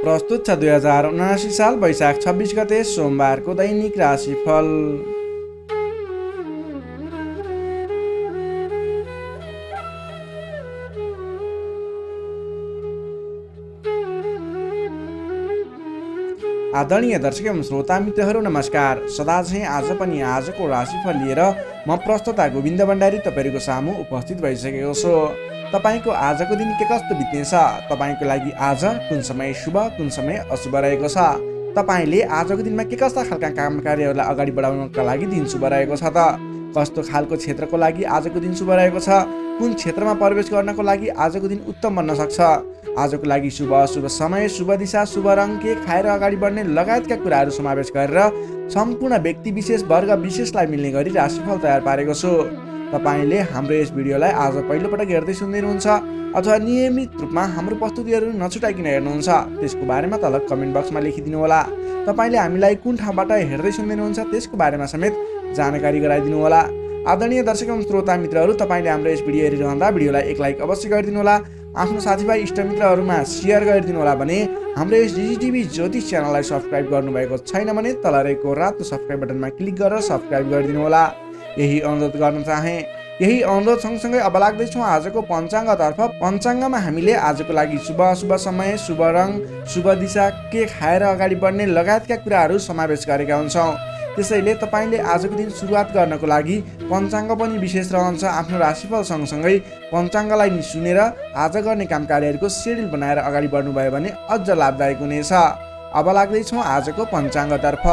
प्रस्तुत छ 2079 साल वैशाख 26 गते सोमबारको दैनिक राशिफल। आदरणीय दर्शक एवं श्रोता मित्रहरू नमस्कार। सदा चाहिँ आज पनि आजको राशिफल लिएर म प्रस्तुता गोविन्द भण्डारी तपाईँको सामु उपस्थित भइसकेको छु। तपाईँको आजको दिन के कस्तो बित्नेछ, तपाईँको लागि आज कुन समय शुभ कुन समय अशुभ रहेको छ, तपाईँले आजको दिनमा के कस्ता खालका काम कार्यहरूलाई अगाडि बढाउनका लागि दिन शुभ रहेको छ त, कस्तो खालको क्षेत्रको लागि आजको दिन शुभ रहेको छ, कुन क्षेत्रमा प्रवेश गर्नको लागि आजको दिन उत्तम बन्न सक्छ, आजको लागि शुभ अशुभ समय, शुभ दिशा, शुभ रङ के खाएर अगाडि बढ्ने लगायतका कुराहरू समावेश गरेर सम्पूर्ण व्यक्ति विशेष वर्ग विशेषलाई मिल्ने गरी राशिफल तयार पारेको छु। तपाईँले हाम्रो यस भिडियोलाई आज पहिलोपटक हेर्दै सुन्दै हुनुहुन्छ अथवा नियमित रूपमा हाम्रो प्रस्तुतिहरू नछुटाइकन हेर्नुहुन्छ, त्यसको बारेमा तल कमेन्ट बक्समा लेखिदिनु होला। तपाईँले हामीलाई कुन ठाउँबाट हेर्दै सुन्दै हुनुहुन्छ त्यसको बारेमा समेत जानकारी गराइदिनु होला। आदरणीय दर्शक एवं श्रोता मित्रहरू, तपाईँले हाम्रो यस भिडियो हेरिरहँदा भिडियोलाई एक लाइक अवश्य गरिदिनु होला, आफ्नो साथीभाइ इष्टमित्रहरूमा सेयर गरिदिनु होला भने हाम्रो यस डिजिटिभी ज्योतिष च्यानललाई सब्सक्राइब गर्नुभएको छैन भने तल रहेको रातो सब्सक्राइब बटनमा क्लिक गरेर सब्सक्राइब गरिदिनु होला। यही अनुरोध गर्न चाहे। यही अनुरोध सँगसँगै अब लाग्दैछौँ आजको पञ्चाङ्गतर्फ। पञ्चाङ्गमा हामीले आजको लागि शुभ अशुभ समय, शुभ रङ, शुभ दिशा, के खाएर अगाडि बढ्ने लगायतका कुराहरू समावेश गरेका हुन्छौँ। त्यसैले तपाईँले आजको दिन सुरुवात गर्नको लागि पञ्चाङ्ग पनि विशेष रहन्छ। आफ्नो राशिफल सँगसँगै पञ्चाङ्गलाई नि सुनेर आज गर्ने काम कार्यहरूको सेड्युल बनाएर अगाडि बढ्नुभयो भने अझ लाभदायक हुनेछ। अब लाग्दैछौँ आजको पञ्चाङ्गतर्फ।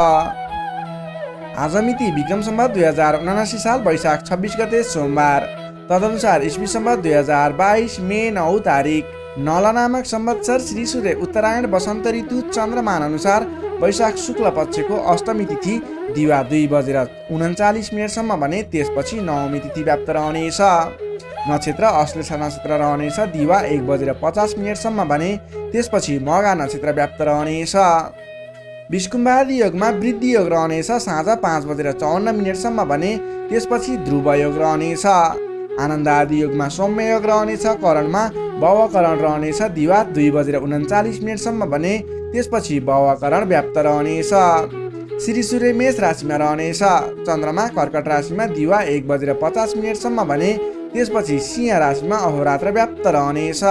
आज मिति विक्रम सम्वत 2079 साल वैशाख 26 गते सोमबार, तदनुसार इस्वी सम्वत 2022 मे 9 तारिक, नल नामक संवत्सर श्री सूर्य उत्तरायण वसन्त ऋतु चन्द्रमान अनुसार वैशाख शुक्ल पक्षको अष्टमी तिथि दिवा 2:39 भने त्यसपछि नवमी तिथि व्याप्त रहनेछ। नक्षत्र अश्लेषा नक्षत्र रहनेछ। दिवा 1:50 भने त्यसपछि मघा नक्षत्र व्याप्त रहनेछ। विष्कुम्भादि योगमा वृद्धि योग रहनेछ। साँझ 5:54 भने त्यसपछि ध्रुव योग रहनेछ। आनन्द आदि योगमा सौम्य योग रहनेछ। करणमा भवकरण रहनेछ। दिवा 2:39 भने त्यसपछि भवकरण व्याप्त रहनेछ। श्री सूर्य मेष राशिमा रहनेछ। चन्द्रमा कर्कट राशिमा दिवा 1:50 भने त्यसपछि सिंह राशिमा अहोरात्र व्याप्त रहनेछ।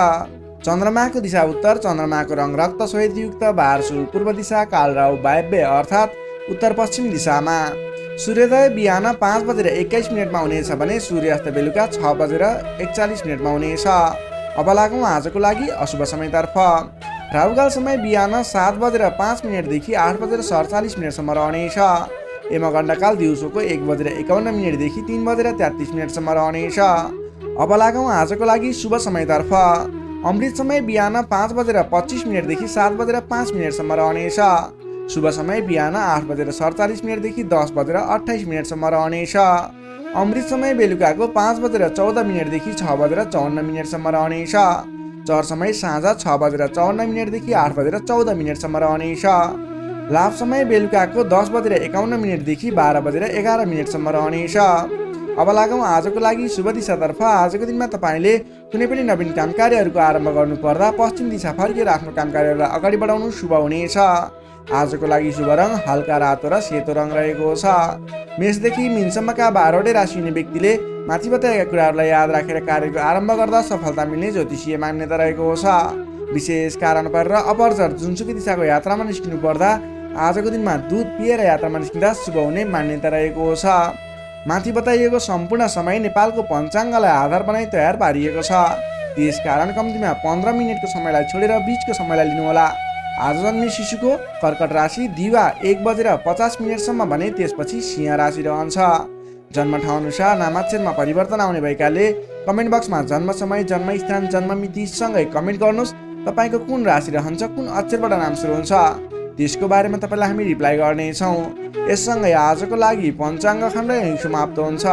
चन्द्रमाको दिशा उत्तर, चन्द्रमाको रङ रक्त श्वेतयुक्त, बारसुल पूर्व दिशा, कालराउ वायव्य अर्थात् उत्तर पश्चिम दिशामा। सूर्योदय बिहान 5:21 हुनेछ भने सूर्यास्त बेलुका 6:41 हुनेछ। अब लागौँ आजको लागि अशुभ समयतर्फ। राहुकाल समय बिहान 7:05 देखि 8:47 रहनेछ। यमगण्डकाल दिउँसोको 1:51 देखि 3:33 रहनेछ। अब लागौँ आजको लागि शुभ समयतर्फ। अमृत समय बिहान 5:25 देखि 7:05 रहनेछ। शुभ समय बिहान 8:47 देखि 10:28 रहनेछ। अमृत समय बेलुकाको 5:14 देखि 6:54 रहनेछ। चर समय साँझ 6:54 देखि 8:14 रहनेछ। लाभ समय बेलुकाको 10:51 देखि 12:11 रहनेछ। अब लागौँ आजको लागि शुभ दिशातर्फ। आजको दिनमा तपाईँले कुनै पनि नवीन काम कार्यहरूको आरम्भ गर्नु पर्दा पश्चिम दिशा फर्केर आफ्नो काम कार्यहरूलाई अगाडि बढाउनु शुभ हुनेछ। आजको लागि शुभ रङ हल्का रातो र सेतो रङ रहेको छ। मेषदेखि मीनसम्मका 12वटै राशि हुने व्यक्तिले माथि बताएका कुराहरूलाई याद राखेर कार्यको आरम्भ गर्दा सफलता मिल्ने ज्योतिषीय मान्यता रहेको छ। विशेष कारण परेर अपरचर जुनसुकै दिशाको यात्रामा निस्किनु पर्दा आजको दिनमा दुध पिएर यात्रामा निस्किँदा शुभ हुने मान्यता रहेको छ। माथि बताइएको सम्पूर्ण समय नेपालको पञ्चाङ्गलाई आधार बनाई तयार पारिएको छ। त्यसकारण कम्तीमा 15 मिनटको समयलाई छोडेर बीचको समयलाई लिनुहोला। आज जन्मे शिशुको कर्कट राशि दिवा 1:50 भने त्यसपछि सिंह राशि रहन्छ। जन्म ठाउँ अनुसार नामाक्षरमा परिवर्तन आउने भएकाले कमेन्ट बक्समा जन्म समय, जन्मस्थान, जन्ममिति सँगै कमेन्ट गर्नुहोस्। तपाईँको कुन राशि रहन्छ, कुन अक्षरबाट नाम सुरु हुन्छ त्यसको बारेमा तपाईँलाई हामी रिप्लाई गर्नेछौँ। यससँगै आजको लागि पञ्चाङ्ग खण्ड यहीँ समाप्त हुन्छ।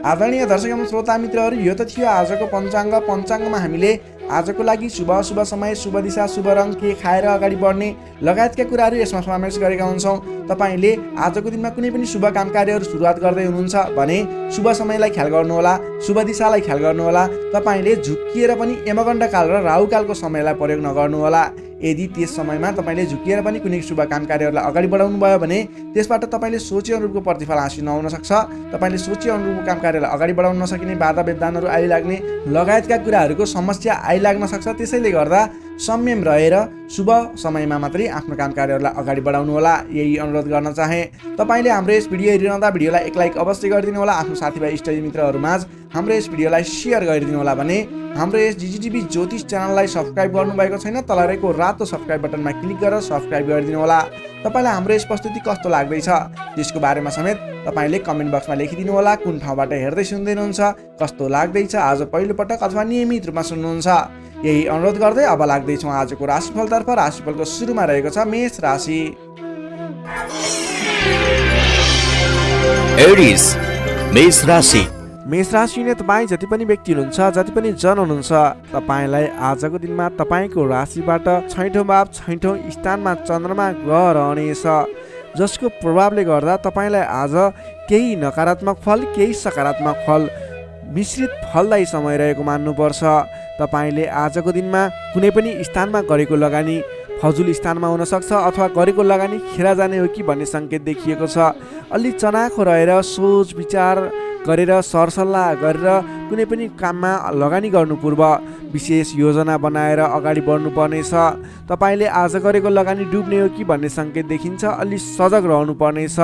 आदरणीय दर्शक एवं श्रोता मित्रहरू, यो त थियो आजको पञ्चाङ्ग। पञ्चाङ्गमा हामीले आजको लागि शुभ समय, शुभ दिशा, शुभ रङ, के खाएर अगाडि बढ्ने लगायतका कुराहरू यसमा समावेश गरेका हुन्छौँ। तपाईँले आजको दिनमा कुनै पनि शुभ काम कार्यहरू सुरुवात गर्दै हुनुहुन्छ भने शुभ समयलाई ख्याल गर्नुहोला, शुभ दिशालाई ख्याल गर्नुहोला। तपाईँले झुक्किएर पनि यमगण्ड काल र राहु कालको समयलाई प्रयोग नगर्नुहोला। यदि त्यस समयमा तपाईँले झुक्किएर पनि कुनै शुभ काम कार्यहरूलाई अगाडि बढाउनु भयो भने त्यसबाट तपाईँले सोचे अनुरूपको प्रतिफल हासिल नहुन सक्छ। तपाईँले सोचे अनुरूपको काम कार्यलाई अगाडि बढाउन नसकिने, बाधा व्यवधानहरू आइलाग्ने लगायतका कुराहरूको समस्या आइलाग्न सक्छ। त्यसैले गर्दा संयम रहेर शुभ समयमा मात्रै आफ्नो काम कार्यहरूलाई अगाडि बढाउनु होला, यही अनुरोध गर्न चाहे। तपाईँले हाम्रो यस भिडियो हेरिरहँदा भिडियोलाई एक लाइक अवश्य गरिदिनु होला। आफ्नो साथीभाइ इष्टमित्र मित्रहरूमाझ हाम्रो यस भिडियोलाई सेयर गरिदिनु होला भने हाम्रो यस जिजिटिभी ज्योतिष च्यानललाई सब्सक्राइब गर्नुभएको छैन, तल रहेको रातो सब्सक्राइब बटनमा क्लिक गरेर सब्सक्राइब गरिदिनु होला। तपाईँलाई हाम्रो यस प्रस्तुति कस्तो लाग्दैछ त्यसको बारेमा समेत तपाईँले कमेन्ट बक्समा लेखिदिनु होला। कुन ठाउँबाट हेर्दै सुन्दै हुनुहुन्छ, कस्तो लाग्दैछ, आज पहिलोपटक अथवा नियमित रूपमा सुन्नुहुन्छ, यही अनुरोध गर्दै अब लाग्दैछौँ आजको राशिफलतर्फ। राशिफलको सुरुमा रहेको छ मेष राशि। एरिस मेष राशि। मेष राशि नै तपाईँ जति पनि व्यक्ति हुनुहुन्छ, जति पनि जन हुनुहुन्छ, तपाईँलाई आजको दिनमा तपाईँको राशिबाट 6औं भाव 6औं स्थानमा चन्द्रमा ग्रह रहनेछ, जसको प्रभावले गर्दा तपाईँलाई आज केही नकारात्मक फल, केही सकारात्मक फल, मिश्रित फलदायी समय रहेको मान्नुपर्छ। तपाईँले आजको दिनमा कुनै पनि स्थानमा गरेको लगानी फजुल स्थानमा हुनसक्छ अथवा गरेको लगानी खेर जाने हो कि भन्ने सङ्केत देखिएको छ। अलि चनाखो रहेर सोच विचार गरेर सरसल्लाह गरेर कुनै पनि काममा लगानी गर्नु पूर्व विशेष योजना बनाएर अगाडि बढ्नुपर्नेछ। तपाईँले आज गरेको लगानी डुब्ने हो कि भन्ने सङ्केत देखिन्छ। अलि सजग रहनुपर्नेछ।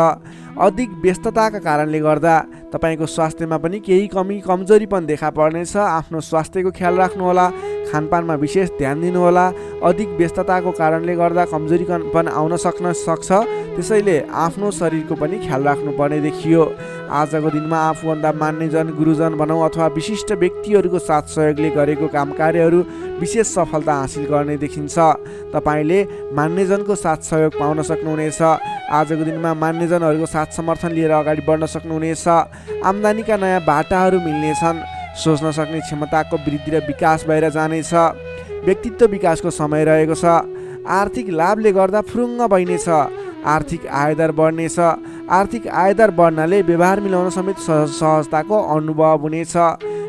अधिक व्यस्तताका कारणले गर्दा तपाईँको स्वास्थ्यमा पनि केही कमी कमजोरी पनि देखा पर्नेछ। आफ्नो स्वास्थ्यको ख्याल राख्नुहोला, खानपानमा विशेष ध्यान दिनुहोला। अधिक व्यस्तताको कारणले गर्दा कमजोरी पनि आउन सक्छ, त्यसैले आफ्नो शरीरको पनि ख्याल राख्नुपर्ने देखियो। आजको दिनमा आफूभन्दा मान्यजन, गुरुजन भनौँ अथवा विशिष्ट व्यक्तिहरूको साथ सहयोगले गरेको काम कार्यहरू विशेष सफलता हासिल गर्ने देखिन्छ। तपाईँले मान्यजनको साथ सहयोग पाउन सक्नुहुनेछ। आजको दिनमा मान्यजनहरूको साथ समर्थन लिएर अगाडि बढ्न सक्नुहुनेछ। आम्दानीका नयाँ बाटाहरू मिल्नेछन्। सोच्न सक्ने क्षमताको वृद्धि र विकास भएर जानेछ। व्यक्तित्व विकासको समय रहेको छ। आर्थिक लाभले गर्दा फुरुङ्ग बढ्नेछ। आर्थिक आयदर बढ्नेछ। आर्थिक आयदर बढ्नाले व्यवहार मिलाउन समेत सहजताको अनुभव हुनेछ।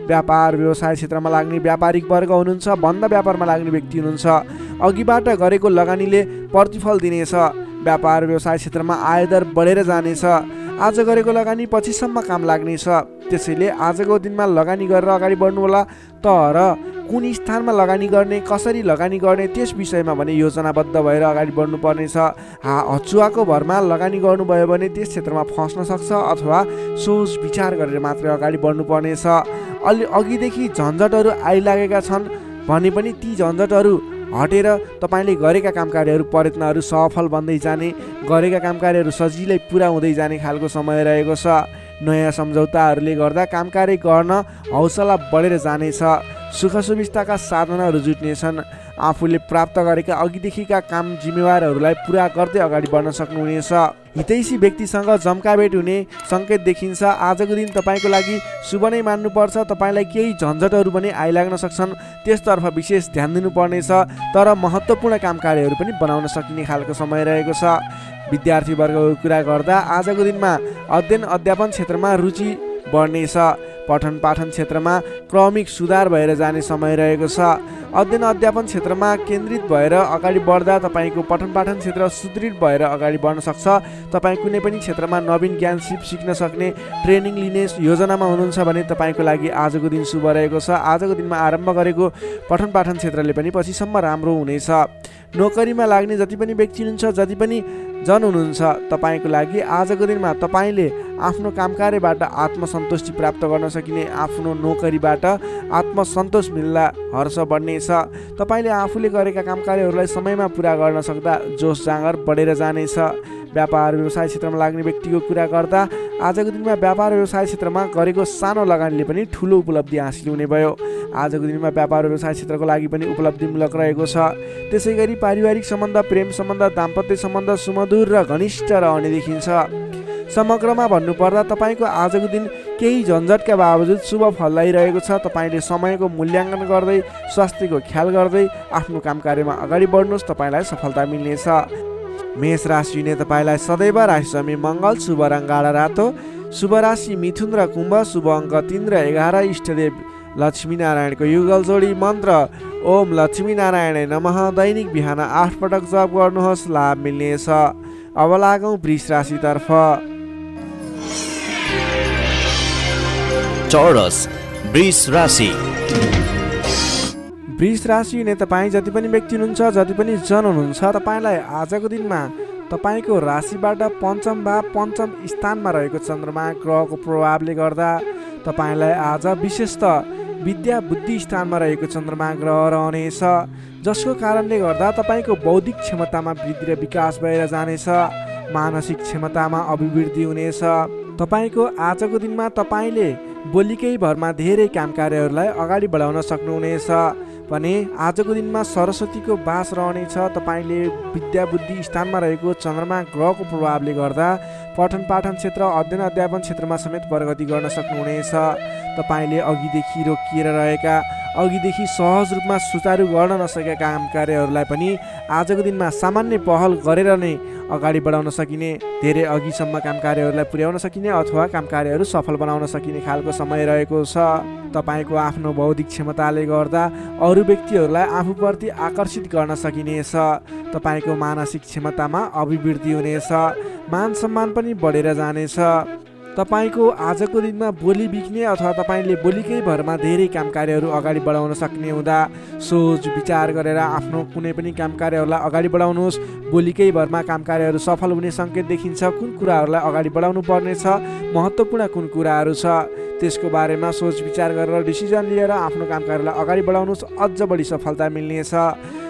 व्यापार व्यवसाय क्षेत्रमा लाग्ने व्यापारिक वर्ग हुनुहुन्छ, बन्द व्यापारमा लाग्ने व्यक्ति हुनुहुन्छ, अघिबाट गरेको लगानीले प्रतिफल दिनेछ। व्यापार व्यवसाय क्षेत्रमा आयदर बढेर जानेछ। आज गरेको लगानी पछिसम्म काम लाग्नेछ। त्यसैले आजको दिनमा लगानी गरेर अगाडि बढ्नु होला। तर कुन स्थानमा लगानी गर्ने, कसरी लगानी गर्ने त्यस विषयमा भने योजनाबद्ध भएर अगाडि बढ्नु पर्नेछ। हचुवाको भरमा लगानी गर्नुभयो भने त्यस क्षेत्रमा फस्न सक्छ अथवा सोच विचार गरेर मात्रै अगाडि बढ्नु पर्नेछ। अघिदेखि झन्झटहरू आइलागेका छन् भने पनि ती झन्झटहरू हटेर तपाईँले गरेका काम कार्यहरू प्रयत्नहरू सफल बन्दै जाने, गरेका काम कार्यहरू सजिलै पुरा हुँदै जाने खालको समय रहेको छ। नयाँ सम्झौताहरूले गर्दा काम कार्य गर्न हौसला बढेर जानेछ। सुख सुविस्ताका साधनहरू जुट्नेछन्। आफूले प्राप्त गरेका अघिदेखिका काम जिम्मेवारहरूलाई पुरा गर्दै अगाडि बढ्न सक्नुहुनेछ। हितैषी व्यक्तिसँग जम्काभेट हुने सङ्केत देखिन्छ। आजको दिन तपाईँको लागि शुभ नै मान्नुपर्छ। तपाईँलाई केही झन्झटहरू पनि आइलाग्न सक्छन्, त्यसतर्फ विशेष ध्यान दिनुपर्नेछ। तर महत्त्वपूर्ण काम कार्यहरू पनि बनाउन सकिने खालको समय रहेको छ। विद्यार्थी वर्गको कुरा गर्दा आजको दिनमा अध्ययन अध्यापन क्षेत्रमा रुचि बढ्नेछ। पठन पाठन क्षेत्रमा क्रमिक सुधार भएर जाने समय रहेको छ। अध्ययन अध्यापन क्षेत्रमा केन्द्रित भएर अगाडि बढ्दा तपाईँको पठन पाठन क्षेत्र सुदृढ भएर अगाडि बढ्न सक्छ। तपाईँ कुनै पनि क्षेत्रमा नवीन ज्ञान सिक्न सक्ने, ट्रेनिङ लिने योजनामा हुनुहुन्छ भने तपाईँको लागि आजको दिन शुभ रहेको छ। आजको दिनमा आरम्भ गरेको पठन पाठन क्षेत्रले पनि पछिसम्म राम्रो हुनेछ। नोकरीमा लाग्ने जति पनि व्यक्ति हुनुहुन्छ, जति पनि जन हुनुहुन्छ, तपाईँको लागि आजको दिनमा तपाईँले आफ्नो काम कार्यबाट आत्मसन्तुष्टि प्राप्त गर्न सकिने, आफ्नो नोकरीबाट आत्मसन्तोष मिल्दा हर्ष बढ्नेछ। तपाईँले आफूले गरेका काम कार्यहरूलाई समयमा पुरा गर्न सक्दा जोस जाँगर बढेर जानेछ। व्यापार व्यवसाय क्षेत्रमा लाग्ने व्यक्तिको कुरा गर्दा आजको दिनमा व्यापार व्यवसाय क्षेत्रमा गरेको सानो लगानीले पनि ठुलो उपलब्धि हासिल हुने भयो। आजको दिनमा व्यापार व्यवसाय क्षेत्रको लागि पनि उपलब्धिमूलक रहेको छ। त्यसै गरी पारिवारिक सम्बन्ध, प्रेम सम्बन्ध, दाम्पत्य सम्बन्ध सुमधुर र घनिष्ठ रहने देखिन्छ। समग्रमा भन्नुपर्दा तपाईँको आजको दिन केही झन्झटका बावजुद शुभ फल ल्याइरहेको छ। तपाईँले समयको मूल्याङ्कन गर्दै स्वास्थ्यको ख्याल गर्दै आफ्नो काम कार्यमा अगाडि बढ्नुहोस्, तपाईँलाई सफलता मिल्नेछ। मेष राशि हुने तपाईँलाई सदैव राशि स्वामी मङ्गल, शुभ रङ गाढा रातो, शुभ राशि मिथुन र कुम्भ, शुभ अङ्क 3 र 11, इष्टदेव लक्ष्मीनारायणको युगल जोडी, मन्त्र ओम लक्ष्मीनारायण नमः। दैनिक बिहान 8 पटक जप गर्नुहोस्, लाभ मिल्नेछ। अब लागौँ वृष राशितर्फ। चौरस वृष राशि। वृष राशि हुने तपाईँ जति पनि व्यक्ति हुनुहुन्छ, जति पनि जन हुनुहुन्छ, तपाईँलाई आजको दिनमा तपाईँको राशिबाट पञ्चम भाव पञ्चम स्थानमा रहेको चन्द्रमा ग्रहको प्रभावले गर्दा तपाईँलाई आज विशेषतः विद्या बुद्धि स्थानमा रहेको चन्द्रमा ग्रह रहनेछ, जसको कारणले गर्दा तपाईँको बौद्धिक क्षमतामा वृद्धि र विकास भएर जानेछ। मानसिक क्षमतामा अभिवृद्धि हुनेछ। तपाईँको आजको दिनमा तपाईँले बोलीकै भरमा धेरै काम कार्यहरूलाई अगाडि बढाउन सक्नुहुनेछ भने आजको दिनमा सरस्वतीको वास रहनेछ। तपाईँले विद्या बुद्धि स्थानमा रहेको चन्द्रमा ग्रहको प्रभावले गर्दा पठन पाठन क्षेत्र, अध्ययन अध्यापन क्षेत्रमा समेत प्रगति गर्न सक्नुहुनेछ। तपाईँले अघिदेखि सहज रूपमा सुचारू गर्न नसकेका काम कार्यहरूलाई पनि आजको दिनमा सामान्य पहल गरेर नै अगाडि बढाउन सकिने, धेरै अघिसम्म काम कार्यहरूलाई पुर्याउन सकिने अथवा काम कार्यहरू सफल बनाउन सकिने खालको समय रहेको छ। तपाईँको आफ्नो बौद्धिक क्षमताले गर्दा अरू व्यक्तिहरूलाई आफूप्रति आकर्षित गर्न सकिनेछ। तपाईँको मानसिक क्षमतामा अभिवृद्धि हुनेछ। मान सम्मान पनि बढेर जानेछ। तपाईँको आजको दिनमा बोली बिक्ने अथवा तपाईँले बोलीकै भरमा धेरै काम कार्यहरू अगाडि बढाउन सक्ने हुँदा सोच विचार गरेर आफ्नो कुनै पनि काम कार्यहरूलाई अगाडि बढाउनुहोस्। बोलीकै भरमा काम कार्यहरू सफल हुने सङ्केत देखिन्छ। कुन कुराहरूलाई अगाडि बढाउनु पर्नेछ, महत्त्वपूर्ण कुन कुराहरू छ, त्यसको बारेमा सोच विचार गरेर डिसिजन लिएर आफ्नो काम कार्यलाई अगाडि बढाउनुहोस्, अझ बढी सफलता मिल्नेछ।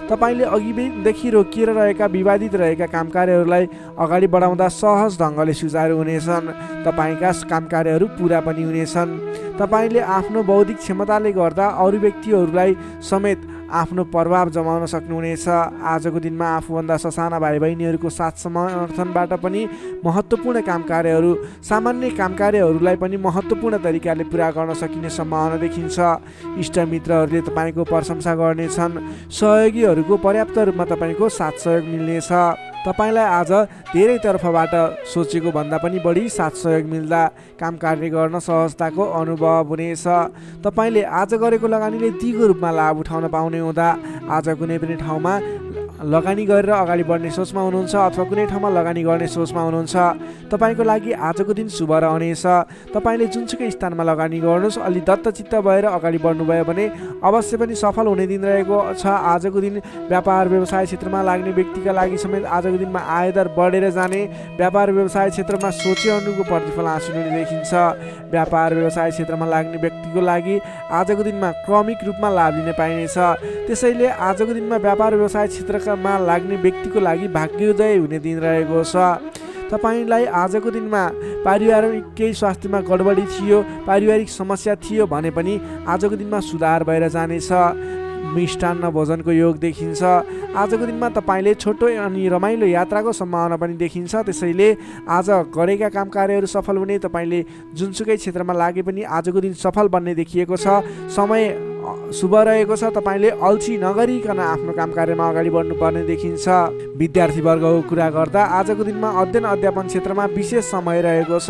तपाईँले अघिदेखि रोकिएर रहेका विवादित रहेका काम कार्यहरूलाई अगाडि बढाउँदा सहज ढङ्गले सुचारू हुनेछन्। तपाईँका काम कार्यहरू पुरा पनि हुनेछन्। तपाईँले आफ्नो बौद्धिक क्षमताले गर्दा अरू व्यक्तिहरूलाई समेत आफ्नो प्रभाव जमाउन सक्नुहुनेछ। आजको दिनमा आफूभन्दा ससाना भाइ बहिनीहरूको साथ समर्थनबाट पनि महत्त्वपूर्ण काम कार्यहरू, सामान्य काम कार्यहरूलाई पनि महत्त्वपूर्ण तरिकाले पुरा गर्न सकिने सम्भावना देखिन्छ। इष्टमित्रहरूले तपाईँको प्रशंसा गर्नेछन्। सहयोगीहरूको पर्याप्त रूपमा तपाईँको साथ सहयोग मिल्नेछ। तपाईँलाई आज धेरै तर्फबाट सोचेको भन्दा पनि बढी साथ सहयोग मिल्दा काम कार्य गर्न सहजताको अनुभव हुनेछ। तपाईँले आज गरेको लगानीले दिगो रूपमा लाभ उठाउन पाउने हुँदा आज कुनै पनि ठाउँमा लगानी गरेर अगाडि बढ्ने सोचमा हुनुहुन्छ अथवा कुनै ठाउँमा लगानी गर्ने सोचमा हुनुहुन्छ, तपाईँको लागि आजको दिन शुभ रहनेछ। तपाईँले जुनसुकै स्थानमा लगानी गर्नुहोस्, अलि दत्तचित्त भएर अगाडि बढ्नुभयो भने अवश्य पनि सफल हुने दिन रहेको छ। आजको दिन व्यापार व्यवसाय क्षेत्रमा लाग्ने व्यक्तिका लागि समेत आजको दिनमा आयदर बढेर जाने, व्यापार व्यवसाय क्षेत्रमा सोचे अनुको प्रतिफल हासिल हुने देखिन्छ। व्यापार व्यवसाय क्षेत्रमा लाग्ने व्यक्तिको लागि आजको दिनमा क्रमिक रूपमा लाभ लिन पाइनेछ। त्यसैले आजको दिनमा व्यापार व्यवसाय क्षेत्रमा लाग्ने व्यक्तिको लागि भाग्योदय हुने दिन रहेको छ। तपाईँलाई आजको दिनमा पारिवारिक केही स्वास्थ्यमा गडबडी थियो, पारिवारिक समस्या थियो भने पनि आजको दिनमा सुधार भएर जानेछ। मिष्टान्न भोजनको योग देखिन्छ। आजको दिनमा तपाईँले छोटो अनि रमाइलो यात्राको सम्भावना पनि देखिन्छ। त्यसैले आज गरेका काम कार्यहरू सफल हुने, तपाईँले जुनसुकै क्षेत्रमा लागे पनि आजको दिन सफल बन्ने देखिएको छ। समय शुभ रहेको छ। तपाईँले अल्छी नगरिकन आफ्नो काम कार्यमा अगाडि बढ्नुपर्ने देखिन्छ। विद्यार्थीवर्गको कुरा गर्दा आजको दिनमा अध्ययन अध्यापन क्षेत्रमा विशेष समय रहेको छ।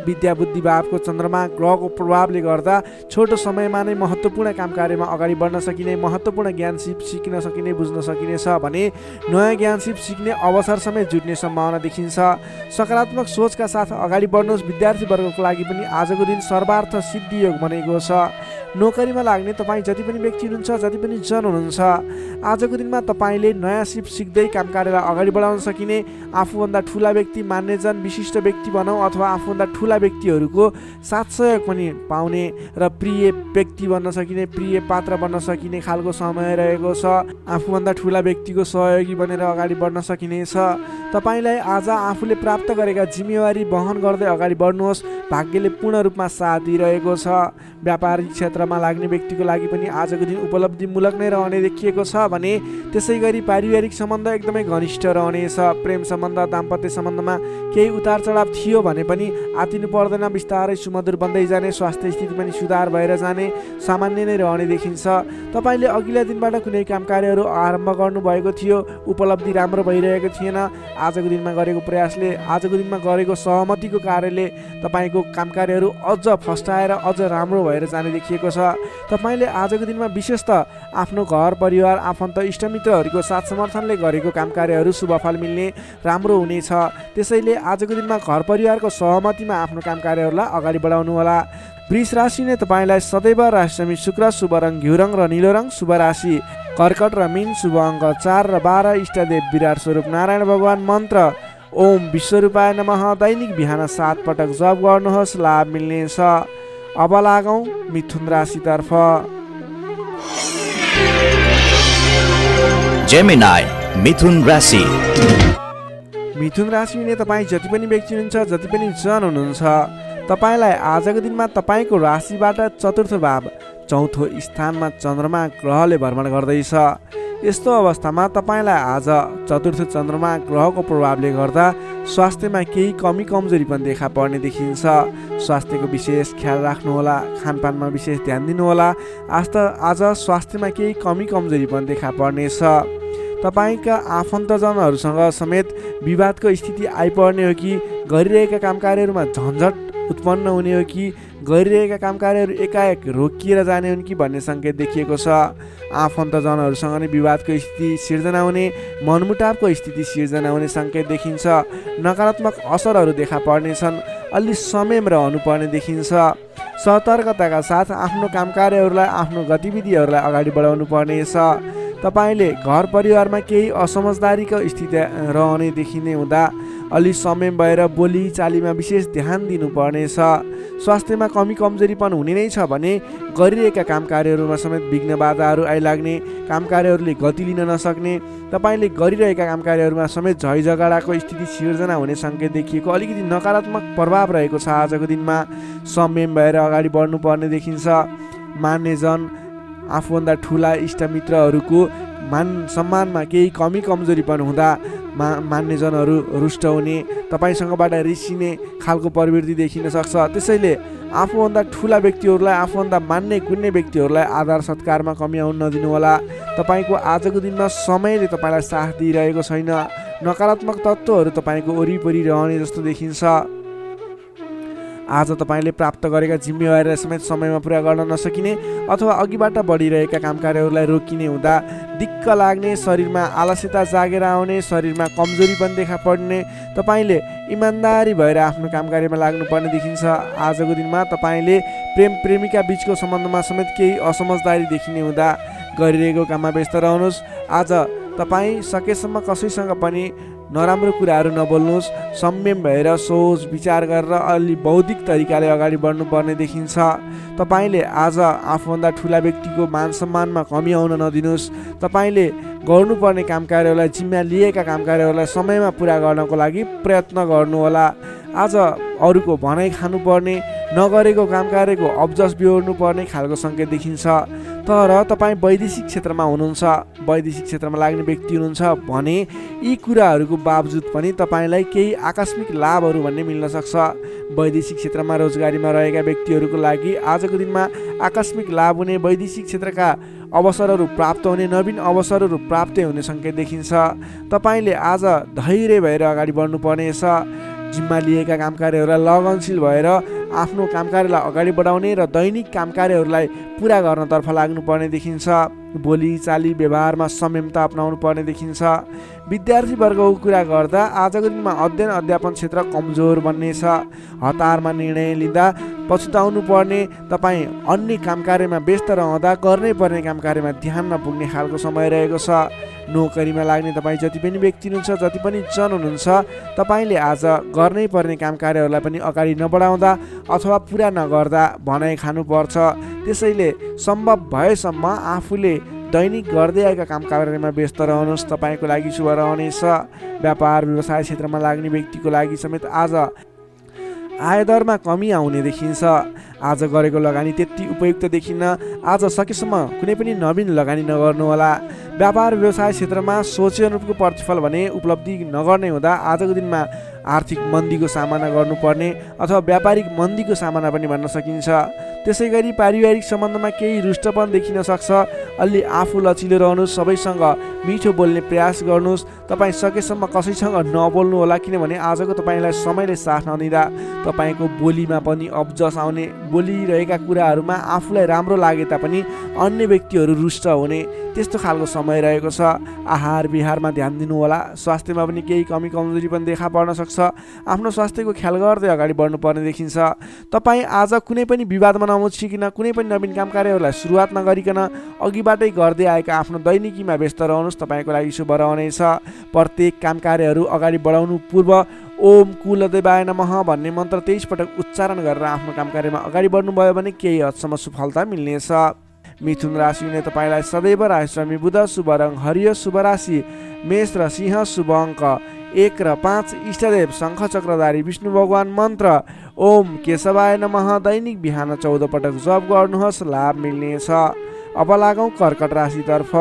विद्या बुद्धि भावको चन्द्रमा ग्रहको प्रभावले गर्दा छोटो समयमा नै महत्त्वपूर्ण काम कार्यमा अगाडि बढ्न सकिने, महत्त्वपूर्ण ज्ञान सिक्न सकिने, बुझ्न सकिने छ भने नयाँ ज्ञान सिक्ने अवसर समेत जुट्ने सम्भावना देखिन्छ। सकारात्मक सोचका साथ अगाडि बढ्नुहोस्। विद्यार्थीवर्गको लागि पनि आजको दिन सर्वार्थ सिद्धि योग बनेको छ। नोकरीमा लाग्ने तपाईँ जति पनि व्यक्ति हुनुहुन्छ, जति पनि जन हुनुहुन्छ, आजको दिनमा तपाईँले नयाँ सिप सिक्दै काम कार्यलाई अगाडि बढाउन सकिने, आफूभन्दा ठुला व्यक्ति, मान्यजन विशिष्ट व्यक्ति भनौँ अथवा आफूभन्दा ठुला व्यक्तिहरूको साथ सहयोग पनि पाउने र प्रिय व्यक्ति बन्न सकिने, प्रिय पात्र बन्न सकिने खालको समय रहेको छ। आफूभन्दा ठुला व्यक्तिको सहयोगी बनेर अगाडि बढ्न सकिनेछ। तपाईँलाई आज आफूले प्राप्त गरेका जिम्मेवारी वहन गर्दै अगाडि बढ्नुहोस्। भाग्यले पूर्ण रूपमा साथ दिइरहेको छ। व्यापारिक क्षेत्रमा लाग्ने व्यक्तिको लागि लागि पनि आजको दिन उपलब्धिमूलक नै रहने देखिएको छ भने त्यसै गरी पारिवारिक सम्बन्ध एकदमै घनिष्ठ रहनेछ। प्रेम सम्बन्ध दाम्पत्य सम्बन्धमा केही उतार चढाव थियो भने पनि आतिनु पर्दैन, बिस्तारै सुमधुर बन्दै जाने, स्वास्थ्य स्थिति पनि सुधार भएर जाने सामान्य नै रहने देखिन्छ। तपाईँले अघिल्ला दिनबाट कुनै काम कार्यहरू आरम्भ गर्नुभएको थियो, उपलब्धि राम्रो भइरहेको थिएन, आजको दिनमा गरेको प्रयासले, आजको दिनमा गरेको सहमतिको कार्यले तपाईँको काम कार्यहरू अझ फस्टाएर अझ राम्रो भएर जाने देखिएको छ। तपाईँले आजको दिनमा विशेष त आफ्नो घर परिवार आफन्त इष्टमित्रहरूको साथ समर्थनले गरेको काम कार्यहरू शुभफल मिल्ने राम्रो हुनेछ। त्यसैले आजको दिनमा घर परिवारको सहमतिमा आफ्नो काम कार्यहरूलाई अगाडि बढाउनु होला। वृष राशिले तपाईँलाई सदैव राशि शुक्र, शुभ रङ घिउ रङ र निलो रङ, शुभ राशि कर्कट र मीन, शुभ अङ्क 4 र 12, इष्टदेव विराट स्वरूप नारायण भगवान, मन्त्र ओम विश्वरूपाय नमः। दैनिक बिहान 7 पटक जप गर्नुहोस्, लाभ मिल्नेछ। अब लागौँ मिथुन राशितर्फ। जेमिनाई मिथुन राशि। मिथुन राशिले तपाईँ जति पनि व्यक्ति हुनुहुन्छ, जति पनि जन हुनुहुन्छ, तपाईँलाई आजको दिनमा तपाईँको राशिबाट चतुर्थ भाव चौथो स्थानमा चन्द्रमा ग्रहले भ्रमण गर्दैछ। यस्तो अवस्थामा तपाईँलाई आज चतुर्थ चन्द्रमा ग्रहको प्रभावले गर्दा स्वास्थ्यमा केही कमी कमजोरी पनि देखा पर्ने देखिन्छ। स्वास्थ्यको विशेष ख्याल राख्नुहोला, खानपानमा विशेष ध्यान दिनुहोला। आज स्वास्थ्यमा केही कमी कमजोरी पनि देखा पर्नेछ। तपाईँका आफन्तजनहरूसँग समेत विवादको स्थिति आइपर्ने हो कि गरिरहेका काम कार्यहरूमा झन्झट उत्पन्न हुने हो कि गरिरहेका काम कार्यहरू एकाएक रोकिएर जाने हुन् कि भन्ने सङ्केत देखिएको छ। आफन्तजनहरूसँग नै विवादको स्थिति सिर्जना हुने, मनमुटावको स्थिति सिर्जना हुने सङ्केत देखिन्छ। नकारात्मक असरहरू देखा पर्नेछन्, अलि संयम रहनुपर्ने देखिन्छ। सतर्कताका साथ आफ्नो काम कार्यहरूलाई, आफ्नो गतिविधिहरूलाई अगाडि बढाउनु पर्नेछ। तपाईँले घर परिवारमा केही असमझदारीको स्थिति रहने देखिने हुँदा अलि संयम भएर बोली चालीमा विशेष ध्यान दिनुपर्नेछ। स्वास्थ्यमा कमी कमजोरी पनि हुने नै छ भने गरिरहेका काम कार्यहरूमा समेत विघ्न बाधाहरू आइलाग्ने, काम कार्यहरूले गति लिन नसक्ने, तपाईँले गरिरहेका काम कार्यहरूमा समेत झै झगडाको स्थिति सिर्जना हुने सङ्केत देखिएको अलिकति नकारात्मक प्रभाव रहेको छ। आजको दिनमा संयम भएर अगाडि बढ्नुपर्ने देखिन्छ। मान्यजन, आफूभन्दा ठुला इष्टमित्रहरूको मान सम्मानमा केही कमी कमजोरी पनि हुँदा मान्यजनहरू रुष्ट हुने, तपाईँसँगबाट रिसिने खालको प्रवृत्ति देखिन सक्छ। त्यसैले आफूभन्दा ठुला व्यक्तिहरूलाई, आफूभन्दा मान्ने कुन्ने व्यक्तिहरूलाई आदर सत्कारमा कमी आउन नदिनुहोला। तपाईँको आजको दिनमा समयले तपाईँलाई साथ दिइरहेको छैन। नकारात्मक तत्त्वहरू तपाईँको वरिपरि रहने जस्तो देखिन्छ। आज तपाईँले प्राप्त गरेका जिम्मेवारीलाई समेत समयमा पुरा गर्न नसकिने अथवा अघिबाट बढिरहेका काम कार्यहरूलाई रोकिने हुँदा दिक्क लाग्ने, शरीरमा आलस्यता जागेर आउने, शरीरमा कमजोरी पनि देखा पर्ने, तपाईँले इमान्दारी भएर आफ्नो काम कार्यमा लाग्नुपर्ने देखिन्छ। आजको दिनमा तपाईँले प्रेम प्रेमिका बीचको सम्बन्धमा समेत केही असमझदारी देखिने हुँदा गरिरहेको काममा व्यस्त रहनुहोस्। आज तपाईँ सकेसम्म कसैसँग पनि नराम्रो कुराहरू नबोल्नुहोस्। संयम भएर सोच विचार गरेर अलि बौद्धिक तरिकाले अगाडि बढ्नुपर्ने देखिन्छ। तपाईँले आज आफूभन्दा ठुला व्यक्तिको मान सम्मानमा कमी आउन नदिनुहोस्। तपाईँले गर्नुपर्ने काम कार्यहरूलाई, जिम्मा लिएका काम कार्यहरूलाई समयमा पुरा गर्नको लागि प्रयत्न गर्नुहोला। आज अरूको भनाइ खानुपर्ने, नगरेको काम कार्यको अब्जस बिहोर्नुपर्ने खालको सङ्केत देखिन्छ। तर तपाईँ वैदेशिक क्षेत्रमा हुनुहुन्छ, वैदेशिक क्षेत्रमा लाग्ने व्यक्ति हुनुहुन्छ भने यी कुराहरूको बावजुद पनि तपाईँलाई केही आकस्मिक लाभहरू भन्ने मिल्न सक्छ। वैदेशिक क्षेत्रमा रोजगारीमा रहेका व्यक्तिहरूको लागि आजको दिनमा आकस्मिक लाभ हुने, वैदेशिक क्षेत्रका अवसरहरू प्राप्त हुने, नवीन अवसरहरू प्राप्त हुने सङ्केत देखिन्छ। तपाईँले आज धैर्य भएर अगाडि बढ्नुपर्नेछ। जिम्मा लिएका काम कार्यहरूलाई लगनशील भएर आफ्नो काम कार्यलाई अगाडि बढाउने र दैनिक काम कार्यहरूलाई पुरा गर्नतर्फ लाग्नुपर्ने देखिन्छ। बोली चाली व्यवहारमा संयमता अपनाउनु पर्ने देखिन्छ। विद्यार्थी वर्गको कुरा गर्दा आजको दिनमा अध्ययन अध्यापन क्षेत्र कमजोर बन्नेछ। हतारमा निर्णय लिँदा पछुताउनु पर्ने, तपाईँ अन्य काम कार्यमा व्यस्त रहँदा गर्नै पर्ने काम कार्यमा ध्यान नपुग्ने खालको समय रहेको छ। नोकरीमा लाग्ने तपाईँ जति पनि व्यक्ति हुनुहुन्छ, जति पनि जन हुनुहुन्छ, तपाईँले आज गर्नै पर्ने काम कार्यहरूलाई पनि अगाडि नबढाउँदा अथवा पुरा नगर्दा भनाइ खानुपर्छ। त्यसैले सम्भव भएसम्म आफूले दैनिक गर्दै आएका काम कार्यमा व्यस्त रहनुहोस्, तपाईँको लागि शुभ रहनेछ। व्यापार व्यवसाय क्षेत्रमा लाग्ने व्यक्तिको लागि समेत आज आयदरमा कमी आउने देखिन्छ। आज गरेको लगानी त्यति उपयुक्त देखिन्न। आज सकेसम्म कुनै पनि नवीन लगानी नगर्नुहोला। व्यापार व्यवसाय क्षेत्रमा सोचे अनुरूपको प्रतिफल भने उपलब्धि नगर्ने हुँदा आजको दिनमा आर्थिक मन्दीको सामना गर्नुपर्ने अथवा व्यापारिक मन्दीको सामना पनि भन्न सकिन्छ। त्यसै गरी पारिवारिक सम्बन्धमा केही रुष्टपन देखिन सक्छ। अलि आफू लचिलो रहनुहोस्, सबैसँग मिठो बोल्ने प्रयास गर्नुहोस्। तपाईँ सकेसम्म कसैसँग नबोल्नु होला, किनभने आजको तपाईँलाई समयले साथ नदिँदा तपाईँको बोलीमा पनि अब्जस आउने, बोलिरहेका कुराहरूमा आफूलाई राम्रो लागे तापनि अन्य व्यक्तिहरू रुष्ट हुने त्यस्तो खालको समय रहेको छ। आहार विहारमा ध्यान दिनु होला। स्वास्थ्यमा पनि केही कमी कमजोरी पनि देखा पर्न सक्छ। आफ्नो स्वास्थ्यको ख्याल गर्दै अगाडि बढ्नुपर्ने देखिन्छ। तपाईँ आज कुनै पनि विवादमा नमुछिकन, कुनै पनि नवीन काम कार्यहरूलाई सुरुवात नगरिकन अघिबाटै गर्दै आएका आफ्नो दैनिकीमा व्यस्त रहनुहोस्। तपाईँको लागि शुभ रहनेछ। प्रत्येक काम कार्यहरू अगाडि बढाउनु पूर्व ओम कुलदेवाय नमः भन्ने मन्त्र 23 पटक उच्चारण गरेर आफ्नो काम कार्यमा अगाडि बढ्नुभयो भने केही हदसम्म सफलता मिल्नेछ। मिथुन राशि हुने तपाईँलाई सदैव राशिस्वामी बुध, शुभ रङ हरियो, शुभ राशि मेष र सिंह, शुभ अङ्क 1 र 5, इष्टदेव शङ्ख चक्रधारी विष्णु भगवान, मन्त्र ओम केशवाय नमः। दैनिक बिहान 14 पटक जप गर्नुहोस्, लाभ मिल्नेछ। अब लागौँ कर्कट राशितर्फ।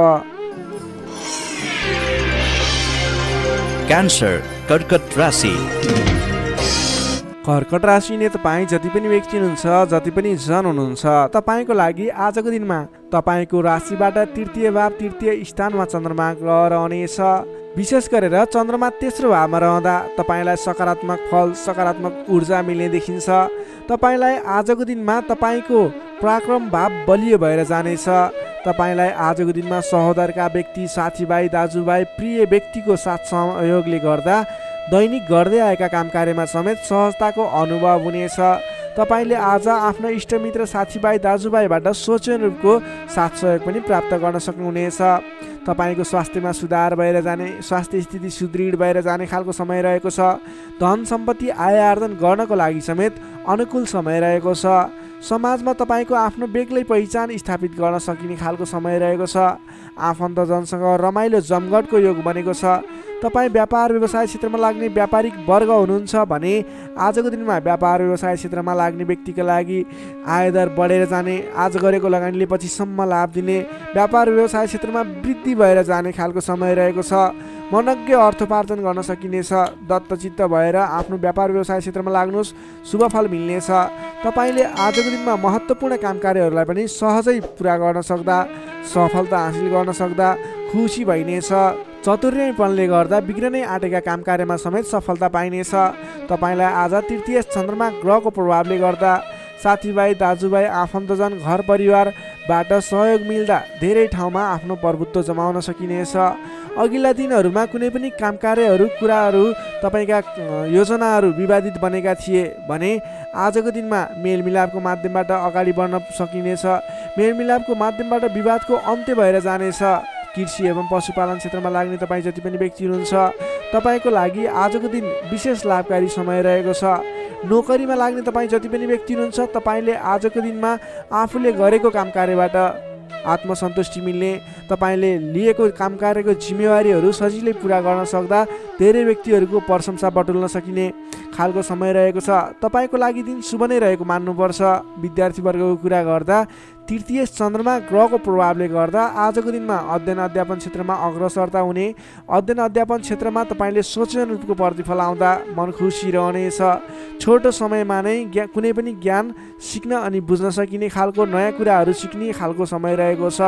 क्यान्सर कर्कट राशि। कर्कट राशि ने तपाईँ जति पनि व्यक्ति हुनुहुन्छ, जति पनि जन हुनुहुन्छ, तपाईँको लागि आजको दिनमा तपाईँको राशिबाट तृतीय भाव, तृतीय स्थानमा चन्द्रमा ग्रह रहनेछ। विशेष गरेर चन्द्रमा तेस्रो भावमा रहँदा तपाईँलाई सकारात्मक फल, सकारात्मक ऊर्जा मिल्ने देखिन्छ। तपाईँलाई आजको दिनमा तपाईँको पराक्रम भाव बलियो भएर जानेछ। तपाईँलाई आजको दिनमा सहोदरका व्यक्ति, साथीभाइ, दाजुभाइ, प्रिय व्यक्तिको साथ सहयोगले गर्दा दैनिक गर्दै आएका काम कार्यमा समेत सहजताको अनुभव हुनेछ। तपाईँले आज आफ्ना इष्टमित्र, साथीभाइ, दाजुभाइबाट सोचे अनुरूपको साथ सहयोग पनि प्राप्त गर्न सक्नुहुनेछ। तपाईँको स्वास्थ्यमा सुधार भएर जाने, स्वास्थ्य स्थिति सुदृढ भएर जाने खालको समय रहेको छ। धन सम्पत्ति आय आर्जन गर्नको लागि समेत अनुकूल समय रहेको छ। समाजमा तपाईँको आफ्नो बेग्लै पहिचान स्थापित गर्न सकिने खालको समय रहेको छ। आफन्तजनसँग रमाइलो जमघटको योग बनेको छ। तपाईँ व्यापार व्यवसाय क्षेत्रमा लाग्ने व्यापारिक वर्ग हुनुहुन्छ भने आजको दिनमा व्यापार व्यवसाय क्षेत्रमा लाग्ने व्यक्तिका लागि आयदर बढेर जाने, आज गरेको लगानीले पछिसम्म लाभ दिने, व्यापार व्यवसाय क्षेत्रमा वृद्धि भएर जाने खालको समय रहेको छ। मनज्ञ अर्थोपार्जन गर्न सकिनेछ। दत्तचित्त भएर आफ्नो व्यापार व्यवसाय क्षेत्रमा लाग्नुहोस्, शुभ फल मिल्नेछ। तपाईँले आजको दिनमा महत्त्वपूर्ण काम कार्यहरूलाई पनि सहजै पुरा गर्न सक्दा, सफलता हासिल गर्न सक्दा खुसी भइनेछ। चतुर्यपनले गर्दा बिग्रनै आँटेका काम कार्यमा समेत सफलता पाइनेछ। तपाईँलाई आज तृतीय चन्द्रमा ग्रहको प्रभावले गर्दा साथीभाइ, दाजुभाइ, आफन्तजन, घर परिवारबाट सहयोग मिल्दा धेरै ठाउँमा आफ्नो प्रभुत्व जमाउन सकिनेछ। अघिल्ला दिनहरूमा कुनै पनि काम कार्यहरू, कुराहरू, तपाईँका योजनाहरू विवादित बनेका थिए भने आजको दिनमा मेलमिलापको माध्यमबाट अगाडि बढ्न सकिनेछ। मेलमिलापको माध्यमबाट विवादको अन्त्य भएर जानेछ। कृषि एवं पशुपालन क्षेत्रमा लाग्ने तपाईँ जति पनि व्यक्ति हुनुहुन्छ, तपाईँको लागि आजको दिन विशेष लाभकारी समय रहेको छ। नोकरीमा लाग्ने तपाईँ जति पनि व्यक्ति हुनुहुन्छ, तपाईँले आजको दिनमा आफूले गरेको काम कार्यबाट आत्मसन्तुष्टि मिल्ने, तपाईँले लिएको काम कार्यको जिम्मेवारीहरू सजिलै पुरा गर्न सक्दा धेरै व्यक्तिहरूको प्रशंसा बटुल्न सकिने खालको समय रहेको छ। तपाईँको लागि दिन शुभ नै रहेको मान्नुपर्छ। विद्यार्थीवर्गको कुरा गर्दा तृतीय चन्द्रमा ग्रहको प्रभावले गर्दा आजको दिनमा अध्ययन अध्यापन क्षेत्रमा अग्रसरता हुने, अध्ययन अध्यापन क्षेत्रमा तपाईँले सोचे अनुरूपको प्रतिफल आउँदा मन खुसी रहनेछ। छोटो समयमा नै कुनै पनि ज्ञान सिक्न अनि बुझ्न सकिने खालको नयाँ कुराहरू सिक्ने खालको समय रहेको छ।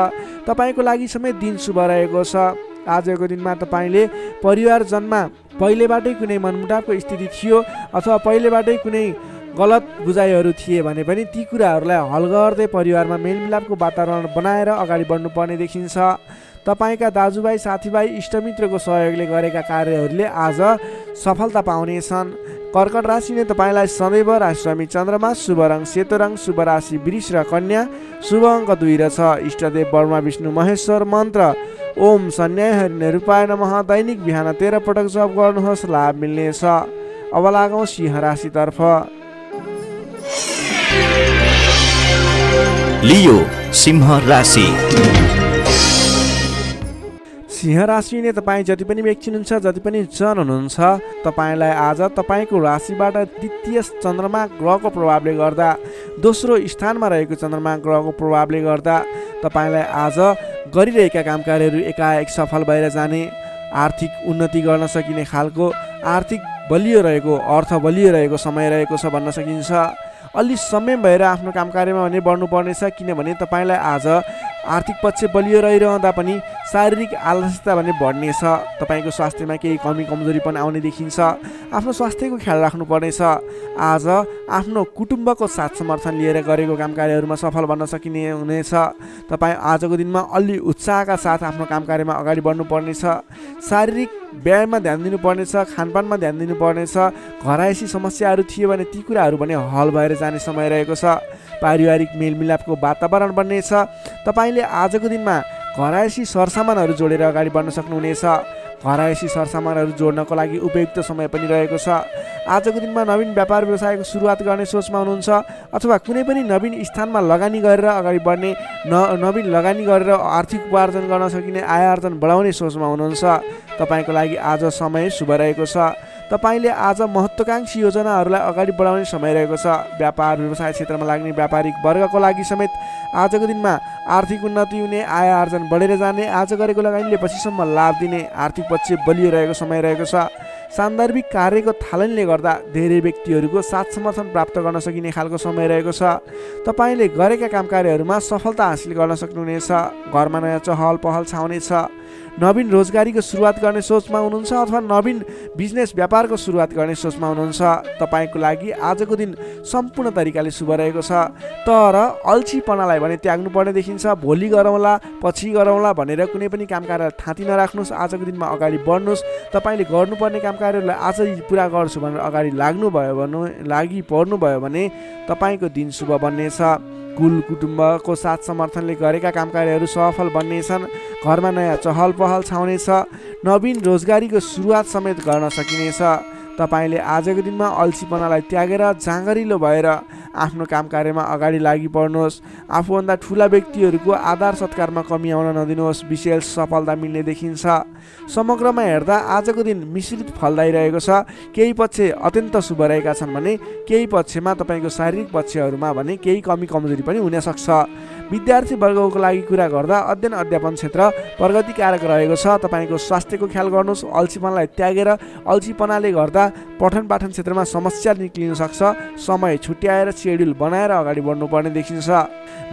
तपाईँको लागि समेत दिन शुभ रहेको छ। आजको दिनमा तपाईँले परिवारजनमा पहिलेबाटै कुनै मनमुटावको स्थिति थियो अथवा पहिलेबाटै कुनै गलत बुझाइहरू थिए भने पनि ती कुराहरूलाई हल गर्दै परिवारमा मेलमिलापको वातावरण बनाएर अगाडि बढ्नुपर्ने देखिन्छ। तपाईँका दाजुभाइ, साथीभाइ, इष्टमित्रको सहयोगले गरेका कार्यहरूले आज सफलता पाउनेछन्। कर्कट राशिले तपाईँलाई सदैव राशिस्वामी चन्द्रमा, शुभ रङ सेतो रङ, शुभ राशि वृष र कन्या, शुभ अङ्क 2 र 6, इष्टदेव ब्रह्मा विष्णु महेश्वर, मन्त्र ओम सन्याय हरिणे रूपाय नमः। दैनिक बिहान 13 पटक जप गर्नुहोस्, लाभ मिल्नेछ। अब लागौँ सिंह राशितर्फ। लियो सिंह राशि। सिंह राशिले तपाईँ जति पनि व्यक्ति हुनुहुन्छ, जति पनि जन हुनुहुन्छ, तपाईँलाई आज तपाईँको राशिबाट द्वितीय चन्द्रमा ग्रहको प्रभावले गर्दा, दोस्रो स्थानमा रहेको चन्द्रमा ग्रहको प्रभावले गर्दा तपाईँलाई आज गरिरहेका काम कार्यहरू एकाएक सफल भएर जाने, आर्थिक उन्नति गर्न सकिने खालको आर्थिक बलियो रहेको, अर्थ बलियो रहेको समय रहेको छ भन्न सकिन्छ। अलि संयम भएर आफ्नो काम कार्यमा भने बढ्नुपर्नेछ, किनभने तपाईँलाई आज आर्थिक पक्ष बलियो रहिरहँदा पनि शारीरिक आलस्यता भने बढ्नेछ। तपाईँको स्वास्थ्यमा केही कमी कमजोरी पनि आउने देखिन्छ। आफ्नो स्वास्थ्यको ख्याल राख्नुपर्नेछ। आज आफ्नो कुटुम्बको साथ समर्थन लिएर गरेको काम कार्यहरूमा सफल बन्न सकिने हुनेछ। तपाईँ आजको दिनमा अलि उत्साहका साथ आफ्नो काम कार्यमा अगाडि बढ्नुपर्नेछ। शारीरिक व्यायाममा ध्यान दिनुपर्नेछ, खानपानमा ध्यान दिनुपर्नेछ। घरायसी समस्याहरू थियो भने ती कुराहरू पनि हल भएर जाने समय रहेको छ। पारिवारिक मेलमिलापको वातावरण बन्नेछ। तपाईँले आजको दिनमा घरायसी सरसामानहरू जोडेर अगाडि बढ्न सक्नुहुनेछ। घरायसी सरसामानहरू जोड्नको लागि उपयुक्त समय पनि रहेको छ। आजको दिनमा नवीन व्यापार व्यवसायको सुरुवात गर्ने सोचमा हुनुहुन्छ, अथवा कुनै पनि नवीन स्थानमा लगानी गरेर अगाडि बढ्ने, नवीन लगानी गरेर आर्थिक उपार्जन गर्न सकिने, आय आर्जन बढाउने सोचमा हुनुहुन्छ। तपाईँको लागि आज समय शुभ रहेको छ। तपाईँले आज महत्त्वाकांक्षी योजनाहरूलाई अगाडि बढाउने समय रहेको छ। व्यापार व्यवसाय क्षेत्रमा लाग्ने व्यापारिक वर्गको लागि समेत आजको दिनमा आर्थिक उन्नति हुने, आय आर्जन बढेर जाने, आज गरेको लगानीले पछिसम्म लाभ दिने, आर्थिक पक्ष बलियो रहेको समय रहेको छ। सान्दर्भिक कार्यको थालनीले गर्दा धेरै व्यक्तिहरूको साथ समर्थन प्राप्त गर्न सकिने खालको समय रहेको छ। तपाईँले गरेका काम कार्यहरूमा सफलता हासिल गर्न सक्नुहुनेछ। घरमा नयाँ चहल पहल छाउनेछ। नवीन रोजगारीको सुरुवात गर्ने सोचमा हुनुहुन्छ, अथवा नवीन बिजनेस व्यापारको सुरुवात गर्ने सोचमा हुनुहुन्छ। तपाईँको लागि आजको दिन सम्पूर्ण तरिकाले शुभ रहेको छ। तर अल्छीपनालाई भने त्याग्नुपर्ने देखिन्छ। भोलि गरौँला, पछि गरौँला भनेर कुनै पनि काम कार्य थाँती नराख्नुहोस्। आजको दिनमा अगाडि बढ्नुहोस्। तपाईँले गर्नुपर्ने काम कार्यहरूलाई आजै पुरा गर्छु भनेर अगाडि लागि पर्नुभयो भने तपाईँको दिन शुभ बन्नेछ। कुल कुटुम्बको साथ समर्थनले गरेका काम कार्यहरू सफल बन्नेछन्। घरमा नयाँ चहल पहल छाउनेछ। नवीन रोजगारीको सुरुवात समेत गर्न सकिनेछ। तपाईँले आजको दिनमा अल्छीपनालाई त्यागेर जाँगरिलो भएर आफ्नो काम कार्यमा अगाडि लागि पर्नुहोस्। आफूभन्दा ठुला व्यक्तिहरूको आदर सत्कारमा कमी आउन नदिनुहोस्। विशेष सफलता मिल्ने देखिन्छ। समग्रमा हेर्दा आजको दिन मिश्रित फलदायी रहेको छ। केही पक्ष अत्यन्त शुभ रहेका छन् भने केही पक्षमा तपाईँको शारीरिक पक्षहरूमा भने केही कमी कमजोरी पनि हुन सक्छ। विद्यार्थी वर्गको लागि कुरा गर्दा अध्ययन अध्यापन क्षेत्र प्रगतिकारक रहेको छ। तपाईँको स्वास्थ्यको ख्याल गर्नुहोस्। अल्छीपनालाई त्यागेर, अल्छीपनाले गर्दा पठन पाठन क्षेत्रमा समस्या निक्लिन सक्छ। समय छुट्याएर सेड्युल बनाएर अगाडि बढ्नुपर्ने देखिन्छ।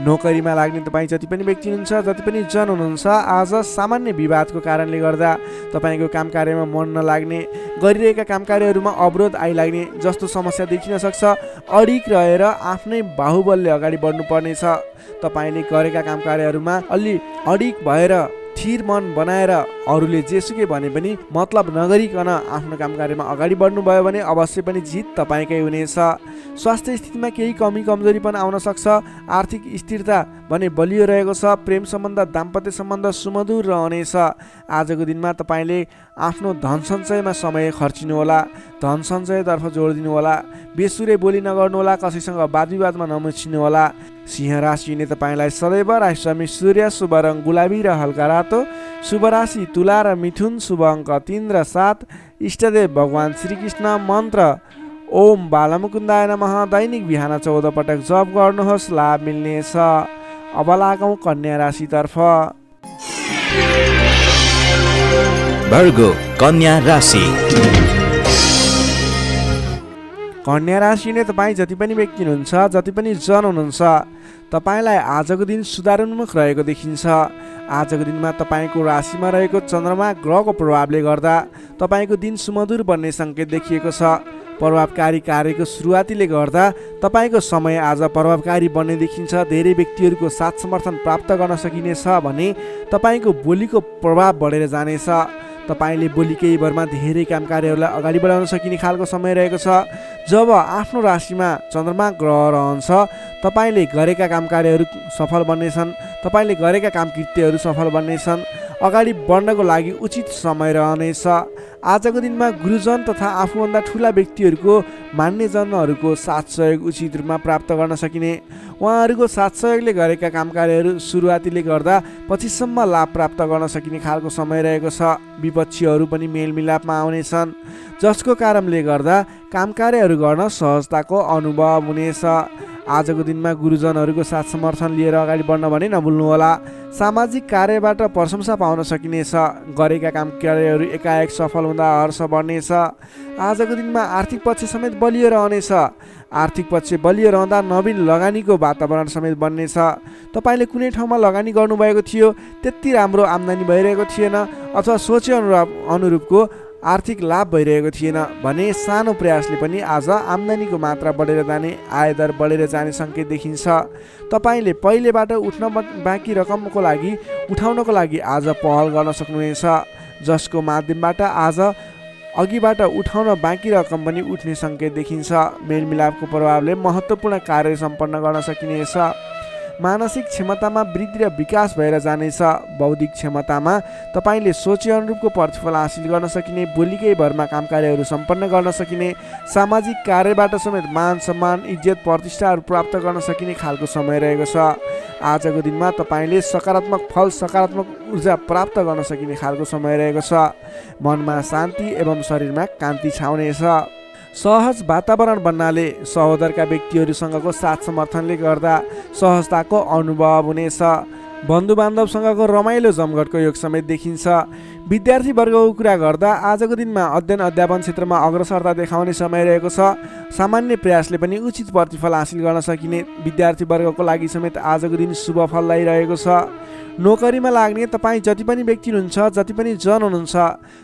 नोकरीमा लाग्ने तपाईँ जति पनि व्यक्ति हुनुहुन्छ, जति पनि जन हुनुहुन्छ, आज सामान्य विवादको कारणले गर्दा तपाईँको काम कार्यमा मन नलाग्ने, गरिरहेका काम कार्यहरूमा अवरोध आइलाग्ने जस्तो समस्या देखिन सक्छ। अडिक रहेर आफ्नै बाहुबलले अगाडि बढ्नुपर्नेछ। तपाईँले गरेका काम कार्यहरूमा अलि अडिक भएर स्थिर मन बनाएर अरूले जेसुकै भने पनि मतलब नगरिकन आफ्नो काम कार्यमा अगाडि बढ्नुभयो भने अवश्य पनि जित तपाईँकै हुनेछ। स्वास्थ्य स्थितिमा केही कमी कमजोरी पनि आउन सक्छ। आर्थिक स्थिरता भने बलियो रहेको छ। प्रेम सम्बन्ध, दाम्पत्य सम्बन्ध सुमधुर रहनेछ। आजको दिनमा तपाईँले आफ्नो धन सञ्चयमा समय खर्चिनुहोला। धन सञ्चयतर्फ जोड दिनुहोला। बेसुरे बोली नगर्नुहोला। कसैसँग वाद विवादमा नमुछिनुहोला। सिंह राशिले तपाईँलाई सदैव राशिस्वामी सूर्य, शुभ रङ गुलाबी र हल्का रातो, शुभ राशि तुला र मिथुन, शुभ अङ्क 3 र 7, इष्टदेव भगवान श्रीकृष्ण, मन्त्र ओम बालमुकुन्दाय नमः। दैनिक बिहान 14 पटक जप गर्नुहोस्, लाभ मिल्नेछ। अब लागौँ कन्या राशितर्फ। भर्गो कन्या राशि। कन्या राशिले तपाईँ जति पनि व्यक्ति हुनुहुन्छ, जति पनि जन हुनुहुन्छ, तपाईँलाई आजको दिन सुधारोन्मुख रहेको देखिन्छ। आजको दिनमा तपाईँको राशिमा रहेको चन्द्रमा ग्रहको प्रभावले गर्दा तपाईँको दिन सुमधुर बन्ने सङ्केत देखिएको छ। प्रभावकारी कार्यको सुरुवातीले गर्दा तपाईँको समय आज प्रभावकारी बन्ने देखिन्छ। धेरै व्यक्तिहरूको साथ समर्थन प्राप्त गर्न सकिनेछ भने तपाईँको बोलीको प्रभाव बढेर जानेछ। तपाईँले बोली केही भरमा धेरै काम कार्यहरूलाई अगाडि बढाउन सकिने खालको समय रहेको छ। जब आफ्नो राशिमा चन्द्रमा ग्रह रहन्छ, तपाईँले गरेका काम कार्यहरू सफल बन्नेछन्। तपाईँले गरेका काम कृत्यहरू सफल बन्नेछन्। अगाडि बढ्नको लागि उचित समय रहनेछ। आजको दिनमा गुरुजन तथा आफूभन्दा ठुला व्यक्तिहरूको मान्यजनहरूको साथ सहयोग उचित रूपमा प्राप्त गर्न सकिने। उहाँहरूको साथ सहयोगले गरेका काम कार्यहरू सुरुवातीले गर्दा पछिसम्म लाभ प्राप्त गर्न सकिने खालको समय रहेको छ। विपक्षीहरू पनि मेलमिलापमा आउनेछन्, जसको कारणले गर्दा काम कार्यहरू गर्न सहजताको अनुभव हुनेछ। आजको दिनमा गुरुजनहरूको साथ समर्थन लिएर अगाडि बढ्न भने नभुल्नुहोला। सामाजिक कार्यबाट प्रशंसा पाउन सकिनेछ। गरेका काम कार्यहरू एकाएक सफल हुँदा हर्ष बढ्नेछ। आजको दिनमा आर्थिक पक्ष समेत बलियो रहनेछ। आर्थिक पक्ष बलियो रहँदा नवीन लगानीको वातावरण समेत बन्नेछ। तपाईँले कुनै ठाउँमा लगानी गर्नुभएको थियो, त्यति राम्रो आम्दानी भइरहेको थिएन अथवा सोचे अनुरूपको आर्थिक लाभ भइरहेको थिएन भने सानो प्रयासले पनि आज आम्दानीको मात्रा बढेर जाने, आयदर बढेर जाने सङ्केत देखिन्छ। तपाईँले पहिलेबाट बाँकी रकमको लागि उठाउनको लागि आज पहल गर्न सक्नुहुनेछ, जसको माध्यमबाट आज अघिबाट उठाउन बाँकी रकम पनि उठ्ने सङ्केत देखिन्छ। मेलमिलापको प्रभावले महत्त्वपूर्ण कार्य सम्पन्न गर्न सकिनेछ। मानसिक क्षमतामा वृद्धि र विकास भएर जानेछ। बौद्धिक क्षमतामा तपाईँले सोचे अनुरूपको प्रतिफल हासिल गर्न सकिने, बोलीकै भरमा काम कार्यहरू सम्पन्न गर्न सकिने, सामाजिक कार्यबाट समेत मान सम्मान इज्जत प्रतिष्ठाहरू प्राप्त गर्न सकिने खालको समय रहेको छ। आजको दिनमा तपाईँले सकारात्मक फल, सकारात्मक ऊर्जा प्राप्त गर्न सकिने खालको समय रहेको छ। मनमा शान्ति एवं शरीरमा कान्ति छाउनेछ। सहज वातावरण बन्नाले सहोदरका व्यक्तिहरूसँगको साथ समर्थनले गर्दा सहजताको अनुभव हुनेछ। बन्धुबान्धवसँगको रमाइलो जमघटको योग समेत देखिन्छ। विद्यार्थी वर्गको कुरा गर्दा आजको दिनमा अध्ययन अध्यापन क्षेत्रमा अग्रसरता देखाउने समय रहेको छ। सामान्य प्रयासले पनि उचित प्रतिफल हासिल गर्न सकिने विद्यार्थी वर्गको लागि समेत आजको दिन शुभ फल ल्याइरहेको छ। नोकरीमा लाग्ने तपाईँ जति पनि व्यक्ति हुनुहुन्छ, जति पनि जन हुनुहुन्छ,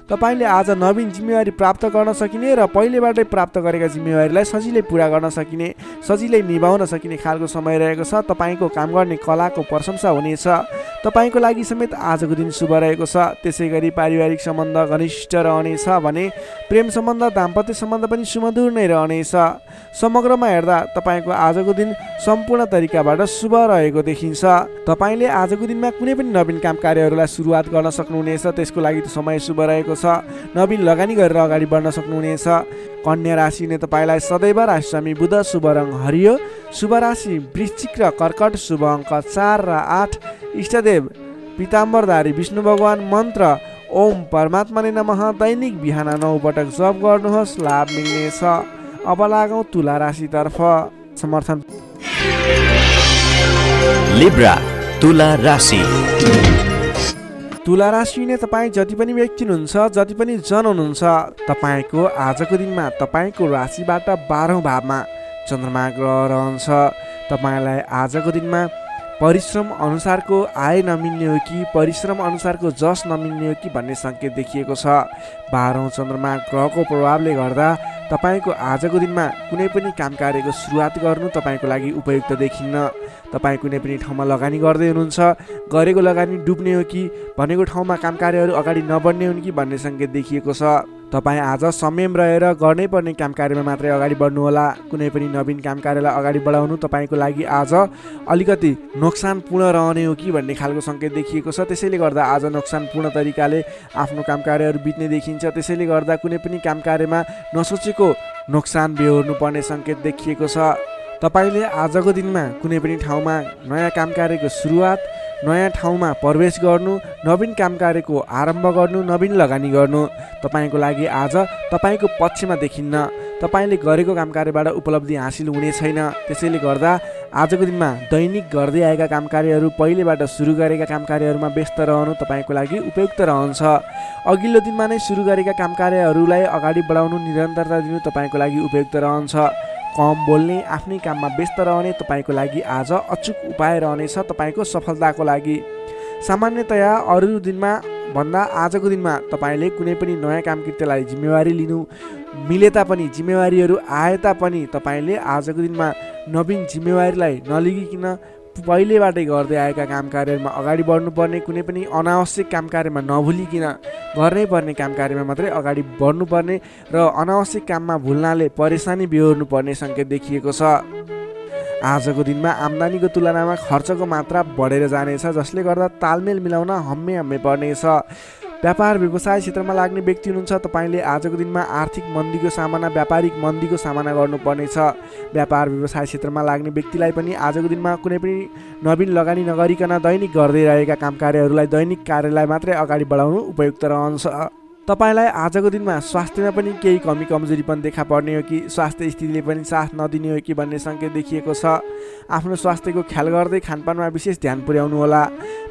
तपाईँले आज नवीन जिम्मेवारी प्राप्त गर्न सकिने र पहिलेबाटै प्राप्त गरेका जिम्मेवारीलाई सजिलै पुरा गर्न सकिने, सजिलै निभाउन सकिने खालको समय रहेको छ। तपाईँको काम गर्ने कलाको प्रशंसा हुनेछ। तपाईँको लागि समेत आजको दिन शुभ रहेको छ। त्यसै गरी पारिवारिक सम्बन्ध घनिष्ठ रहनेछ भने प्रेम सम्बन्ध, दाम्पत्य सम्बन्ध पनि सुमधुर नै रहनेछ। समग्रमा हेर्दा तपाईँको आजको दिन सम्पूर्ण तरिकाबाट शुभ रहेको देखिन्छ। तपाईँले आजको दिनमा कुनै पनि नवीन काम कार्यहरूलाई सुरुवात गर्न सक्नुहुनेछ। त्यसको लागि त समय शुभ रहेको छ। नवीन लगानी गरेर अगाडि बढ्न सक्नुहुनेछ। कन्या राशिले तपाईँलाई सदैव राशिस्वामी बुध, शुभ रङ हरियो, शुभ राशि वृश्चिक र कर्कट, शुभ अङ्क 4 र 8, इष्टदेव पीताम्बरधारी विष्णु भगवान, मन्त्र ओम परमात्माले नमः, दैनिक बिहान 9 पटक जप गर्नुहोस्, लाभ मिल्नेछ। अब लागौँ तुला राशितर्फ। समर्थन लिब्रा तुला राशि। तुला राशिले तपाईँ जति पनि व्यक्ति हुनुहुन्छ, जति पनि जन हुनुहुन्छ, तपाईँको आजको दिनमा तपाईँको राशिबाट 12औं भावमा चन्द्रमा ग्रह रहन्छ। तपाईँलाई आजको दिनमा परिश्रम अनुसारको आय नमिल्ने हो कि परिश्रम अनुसारको जस नमिल्ने हो कि भन्ने सङ्केत देखिएको छ। 12औं चन्द्रमा ग्रहको प्रभावले गर्दा तपाईँको आजको दिनमा कुनै पनि काम कार्यको सुरुवात गर्नु तपाईँको लागि उपयुक्त देखिन्न। तपाईँ कुनै पनि ठाउँमा लगानी गर्दै हुनुहुन्छ, गरेको लगानी डुब्ने हो कि भनेको ठाउँमा काम कार्यहरू अगाडि नबढ्ने हुन् कि भन्ने सङ्केत देखिएको छ। तपाईँ आज संयम रहेर गर्नै पर्ने काम कार्यमा मात्रै अगाडि बढ्नुहोला। कुनै पनि नवीन काम कार्यलाई अगाडि बढाउनु तपाईँको लागि आज अलिकति नोक्सानपूर्ण रहने हो कि भन्ने खालको सङ्केत देखिएको छ। त्यसैले गर्दा आज नोक्सानपूर्ण तरिकाले आफ्नो काम कार्यहरू बित्ने देखिन्छ। त्यसैले गर्दा कुनै पनि काम कार्यमा नसोचेको नोक्सान बेहोर्नु पर्ने सङ्केत देखिएको छ। तपाईँले आजको दिनमा कुनै पनि ठाउँमा नयाँ काम कार्यको सुरुवात, नयाँ ठाउँमा प्रवेश गर्नु, नवीन काम कार्यको आरम्भ गर्नु, नवीन लगानी गर्नु तपाईँको लागि आज तपाईँको पक्षमा देखिन्न। तपाईँले गरेको काम कार्यबाट उपलब्धि हासिल हुने छैन। त्यसैले गर्दा आजको दिनमा दैनिक गर्दै आएका काम कार्यहरू, पहिलेबाट सुरु गरेका काम कार्यहरूमा व्यस्त रहनु तपाईँको लागि उपयुक्त रहन्छ। अघिल्लो दिनमा नै सुरु गरेका काम कार्यहरूलाई अगाडि बढाउनु, निरन्तरता दिनु तपाईँको लागि उपयुक्त रहन्छ। कम बोल्ने, आफ्नै काममा व्यस्त रहने तपाईँको लागि आज अचुक उपाय रहनेछ तपाईँको सफलताको लागि। सामान्यतया अरू दिनमा भन्दा आजको दिनमा तपाईँले कुनै पनि नयाँ काम कृत्यलाई जिम्मेवारी लिनु मिले तापनि, जिम्मेवारीहरू आए तापनि तपाईँले आजको दिनमा नवीन जिम्मेवारीलाई नलिगिकन पहिलेबाटै गर्दै आएका काम कार्यहरूमा अगाडि बढ्नुपर्ने, कुनै पनि अनावश्यक काम कार्यमा नभुलिकन गर्नै पर्ने काम कार्यमा मात्रै अगाडि बढ्नुपर्ने र अनावश्यक काममा भुल्नाले परेसानी बेहोर्नु पर्ने सङ्केत देखिएको छ। आजको दिनमा आम्दानीको तुलनामा खर्चको मात्रा बढेर जानेछ, जसले गर्दा तालमेल मिलाउन हम्मे पर्नेछ। व्यापार व्यवसाय क्षेत्रमा लाग्ने व्यक्ति हुनुहुन्छ, तपाईँले आजको दिनमा आर्थिक मन्दीको सामना, व्यापारिक मन्दीको सामना गर्नुपर्नेछ। व्यापार व्यवसाय क्षेत्रमा लाग्ने व्यक्तिलाई पनि आजको दिनमा कुनै पनि नवीन लगानी नगरिकन दैनिक गर्दै रहेका काम कार्यहरूलाई दैनिक कार्यलाई मात्रै अगाडि बढाउनु उपयुक्त रहन्छ। तपाईँलाई आजको दिनमा स्वास्थ्यमा पनि केही कमी कमजोरी पनि देखा पर्ने हो कि स्वास्थ्य स्थितिले पनि साथ नदिने हो कि भन्ने सङ्केत देखिएको छ। आफ्नो स्वास्थ्यको ख्याल गर्दै खानपानमा विशेष ध्यान पुर्याउनु होला।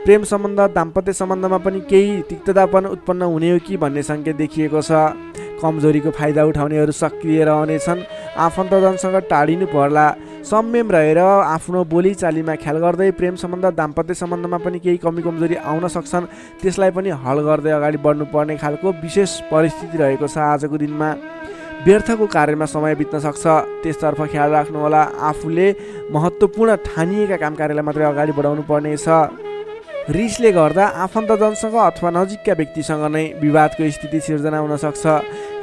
प्रेम सम्बन्ध, दाम्पत्य सम्बन्धमा पनि केही तिक्ततापन उत्पन्न हुने हो कि भन्ने सङ्केत देखिएको छ। कमजोरीको फाइदा उठाउनेहरू सक्रिय रहनेछन्। आफन्तजनसँग टाढिनु पर्ला। संयम रहेर आफ्नो बोलीचालीमा ख्याल गर्दै प्रेम सम्बन्ध, दाम्पत्य सम्बन्धमा पनि केही कमी कमजोरी आउन सक्छन्, त्यसलाई पनि हल गर्दै अगाडि बढ्नुपर्ने खालको विशेष परिस्थिति रहेको छ। आजको दिनमा व्यर्थको कार्यमा समय बित्न सक्छ, त्यसतर्फ ख्याल राख्नुहोला। आफूले महत्त्वपूर्ण ठानिएका काम कार्यलाई मात्रै अगाडि बढाउनु पर्नेछ। रिसले गर्दा आफन्तजनसँग अथवा नजिकका व्यक्तिसँग नै विवादको स्थिति सिर्जना हुन सक्छ।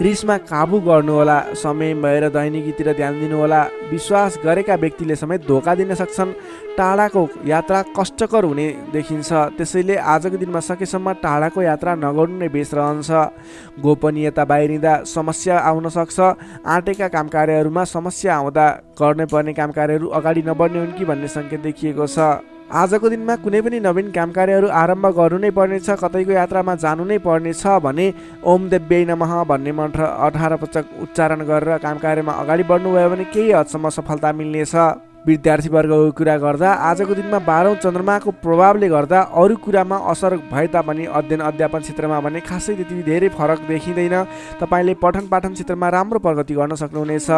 रिसमा काबु गर्नुहोला। समय भएर दैनिकीतिर ध्यान दिनुहोला। विश्वास गरेका व्यक्तिले समेत धोका दिन सक्छन्। टाढाको यात्रा कष्टकर हुने देखिन्छ, त्यसैले आजको दिनमा सकेसम्म टाढाको यात्रा नगर्नु नै बेस रहन्छ। गोपनीयता बाहिरिँदा समस्या आउन सक्छ। आँटेका काम कार्यहरूमा समस्या आउँदा गर्नै पर्ने काम कार्यहरू अगाडि नबढ्ने हुन् कि भन्ने सङ्केत देखिएको छ। आजको दिनमा कुनै पनि नवीन काम कार्यहरू आरम्भ गर्नु नै पर्नेछ, कतैको यात्रामा जानु नै पर्नेछ भने ओम देव्यै नमः भन्ने मन्त्र 18 पटक उच्चारण गरेर काम कार्यमा अगाडि बढ्नुभयो भने केही हदसम्म सफलता मिल्नेछ। विद्यार्थीवर्गको कुरा गर्दा आजको दिनमा 12औं चन्द्रमाको प्रभावले गर्दा अरू कुरामा असर भए तापनि अध्ययन अध्यापन क्षेत्रमा भने खासै त्यति धेरै फरक देखिँदैन। तपाईँले पठन पाठन क्षेत्रमा राम्रो प्रगति गर्न सक्नुहुनेछ।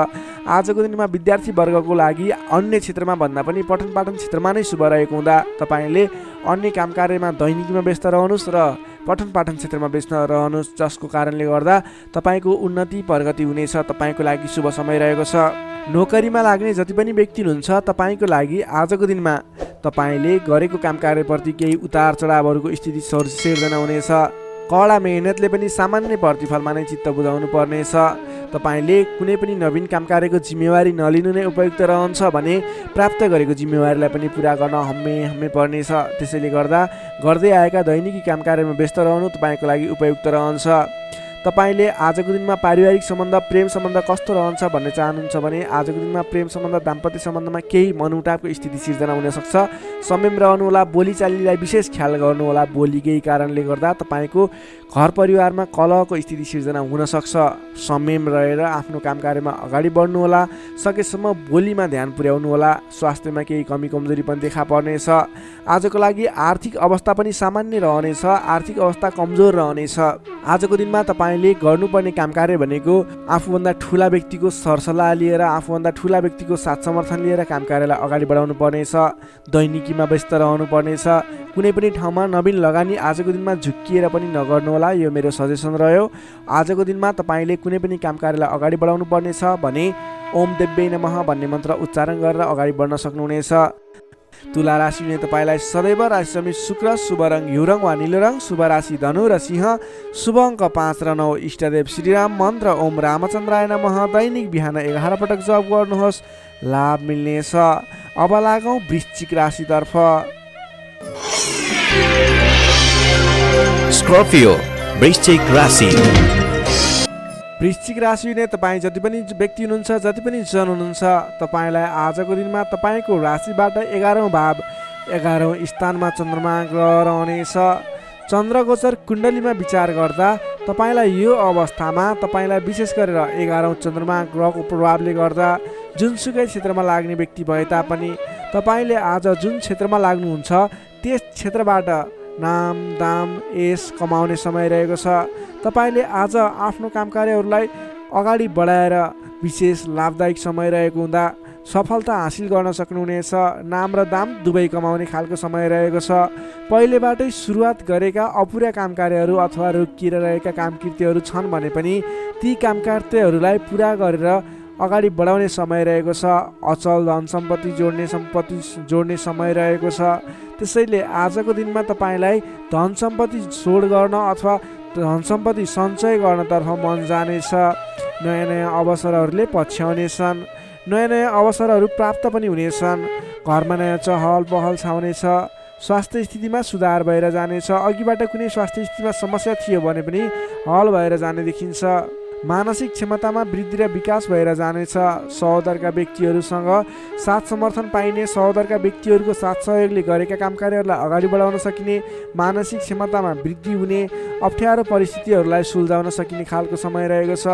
आजको दिनमा विद्यार्थीवर्गको लागि अन्य क्षेत्रमा भन्दा पनि पठन पाठन क्षेत्रमा नै शुभ रहेको हुँदा तपाईँले अन्य काम कार्यमा दैनिकीमा व्यस्त रहनुहोस् र पठन पाठन क्षेत्रमा व्यस्त रहनुहोस्, जसको कारणले गर्दा तपाईँको उन्नति प्रगति हुनेछ। तपाईँको लागि शुभ समय रहेको छ। नोकरीमा लाग्ने जति पनि व्यक्ति हुनुहुन्छ, तपाईँको लागि आजको दिनमा तपाईँले गरेको काम कार्यप्रति केही उतार चढावहरूको स्थिति सिर्जना हुनेछ। कडा मेहनतले पनि सामान्य प्रतिफलमा नै चित्त बुझाउनु पर्नेछ। तपाईँले कुनै पनि नवीन काम कार्यको जिम्मेवारी नलिनु नै उपयुक्त रहन्छ भने प्राप्त गरेको जिम्मेवारीलाई पनि पुरा गर्न हम्मे पर्नेछ। त्यसैले गर्दा गर्दै आएका दैनिकी काम कार्यमा व्यस्त रहनु तपाईँको लागि उपयुक्त रहन्छ। तपाईँले आजको दिनमा पारिवारिक सम्बन्ध, प्रेम सम्बन्ध कस्तो रहन्छ भन्ने चाहनुहुन्छ भने आजको दिनमा प्रेम सम्बन्ध, दाम्पत्य सम्बन्धमा केही मनमुटावको स्थिति सिर्जना हुनसक्छ। संयम रहनुहोला। बोलीचालीलाई विशेष ख्याल गर्नुहोला। बोलीकै कारणले गर्दा तपाईँको घर परिवारमा कलहको स्थिति सिर्जना हुनसक्छ। संयम रहेर आफ्नो काम कार्यमा अगाडि बढ्नुहोला। सकेसम्म बोलीमा ध्यान पुर्याउनुहोला। स्वास्थ्यमा केही कमी कमजोरी पनि देखा पर्नेछ। आजको लागि आर्थिक अवस्था पनि सामान्य रहनेछ। आर्थिक अवस्था कमजोर रहनेछ। आजको दिनमा तपाईँले गर्नुपर्ने काम कार्य भनेको आफूभन्दा ठुला व्यक्तिको सरसल्लाह लिएर, आफूभन्दा ठुला व्यक्तिको साथ समर्थन लिएर काम कार्यलाई अगाडि बढाउनु पर्नेछ। दैनिकीमा व्यस्त रहनु पर्नेछ। कुनै पनि ठाउँमा नवीन लगानी आजको दिनमा झुक्किएर पनि नगर्नुहोला, यो मेरो सजेसन रह्यो। आजको दिनमा तपाईँले कुनै पनि काम कार्यलाई अगाडि बढाउनु पर्नेछ भने ओम देव्यै नमः भन्ने मन्त्र उच्चारण गरेर अगाडि बढ्न सक्नुहुनेछ। तुला राशिले तपाईँलाई सदैव राशि समित शुक्र, शुभ रङ हिउँ रङ वा निलो रङ, शुभ राशि धनु र सिंह, शुभ अङ्क 5 र 9, इष्टदेव श्रीराम, मन्त्र ओम रामचन्द्राय नमः। दैनिक बिहान 11 पटक जप गर्नुहोस्, लाभ मिल्नेछ। अब लागौँ वृश्चिक राशितर्फ। स्कर्पियो वृश्चिक राशि। वृश्चिक राशिले तपाईँ जति पनि व्यक्ति हुनुहुन्छ, जति पनि जन हुनुहुन्छ, तपाईँलाई आजको दिनमा तपाईँको राशिबाट 11औं भाव 11औं स्थानमा चन्द्रमा ग्रह रहनेछ। चन्द्रगोचर कुण्डलीमा विचार गर्दा तपाईँलाई यो अवस्थामा तपाईँलाई विशेष गरेर 11औं चन्द्रमा ग्रहको प्रभावले गर्दा जुनसुकै क्षेत्रमा लाग्ने व्यक्ति भए तापनि तपाईँले आज जुन क्षेत्रमा लाग्नुहुन्छ त्यस क्षेत्रबाट नाम दाम यश कमाउने समय रहेको छ। तपाईँले आज आफ्नो काम कार्यहरूलाई अगाडि बढाएर विशेष लाभदायक समय रहेको हुँदा सफलता हासिल गर्न सक्नुहुनेछ। नाम र दाम दुवै कमाउने खालको समय रहेको छ। पहिलेबाटै सुरुवात गरेका अपुरा काम कार्यहरू अथवा रोकिएर रहेका काम कृत्यहरू छन् भने पनि ती काम कार्यहरूलाई पुरा गरेर अगाडि बढाउने समय रहेको छ। अचल धन सम्पत्ति जोड्ने समय रहेको छ। त्यसैले आजको दिनमा तपाईँलाई धन सम्पत्ति जोड गर्न अथवा धन सम्पत्ति सञ्चय गर्नतर्फ मन जानेछ। नयाँ नयाँ अवसरहरूले पछ्याउनेछन्। नयाँ नयाँ अवसरहरू प्राप्त पनि हुनेछन्। घरमा नयाँ चहल पहल छाउनेछ। स्वास्थ्य स्थितिमा सुधार भएर जानेछ। अघिबाट कुनै स्वास्थ्य स्थितिमा समस्या थियो भने पनि हल भएर जाने देखिन्छ। मानसिक क्षमतामा वृद्धि र विकास भएर जानेछ। सहोदरका व्यक्तिहरूसँग साथ समर्थन पाइने, सहोदरका व्यक्तिहरूको साथ सहयोगले गरेका काम कार्यहरूलाई अगाडि बढाउन सकिने, मानसिक क्षमतामा वृद्धि हुने, अप्ठ्यारो परिस्थितिहरूलाई सुल्झाउन सकिने खालको समय रहेको छ।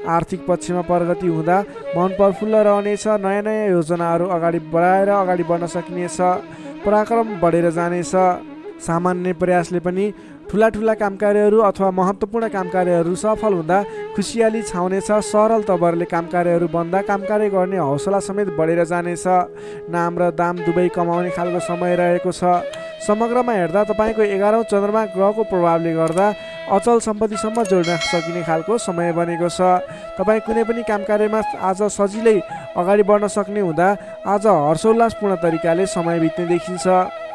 आर्थिक पक्षमा प्रगति हुँदा मन प्रफुल्ल रहनेछ। नयाँ नयाँ योजनाहरू अगाडि बढाएर अगाडि बढ्न सकिनेछ। पराक्रम बढेर जानेछ। सामान्य प्रयासले पनि ठुला ठुला काम कार्यहरू अथवा महत्त्वपूर्ण काम कार्यहरू सफल हुँदा खुसियाली छाउनेछ। सरल तवरले काम कार्यहरू बन्दा काम कार्य गर्ने हौसला समेत बढेर जानेछ। नाम र दाम दुवै कमाउने खालको समय रहेको छ। समग्रमा हेर्दा तपाईँको 11औँ चन्द्रमा ग्रहको प्रभावले गर्दा अचल सम्पत्तिसम्म जोड्न सकिने खालको समय बनेको छ। तपाईँ कुनै पनि काम कार्यमा आज सजिलै अगाडि बढ्न सक्ने हुँदा आज हर्षोल्लासपूर्ण तरिकाले समय बित्ने देखिन्छ।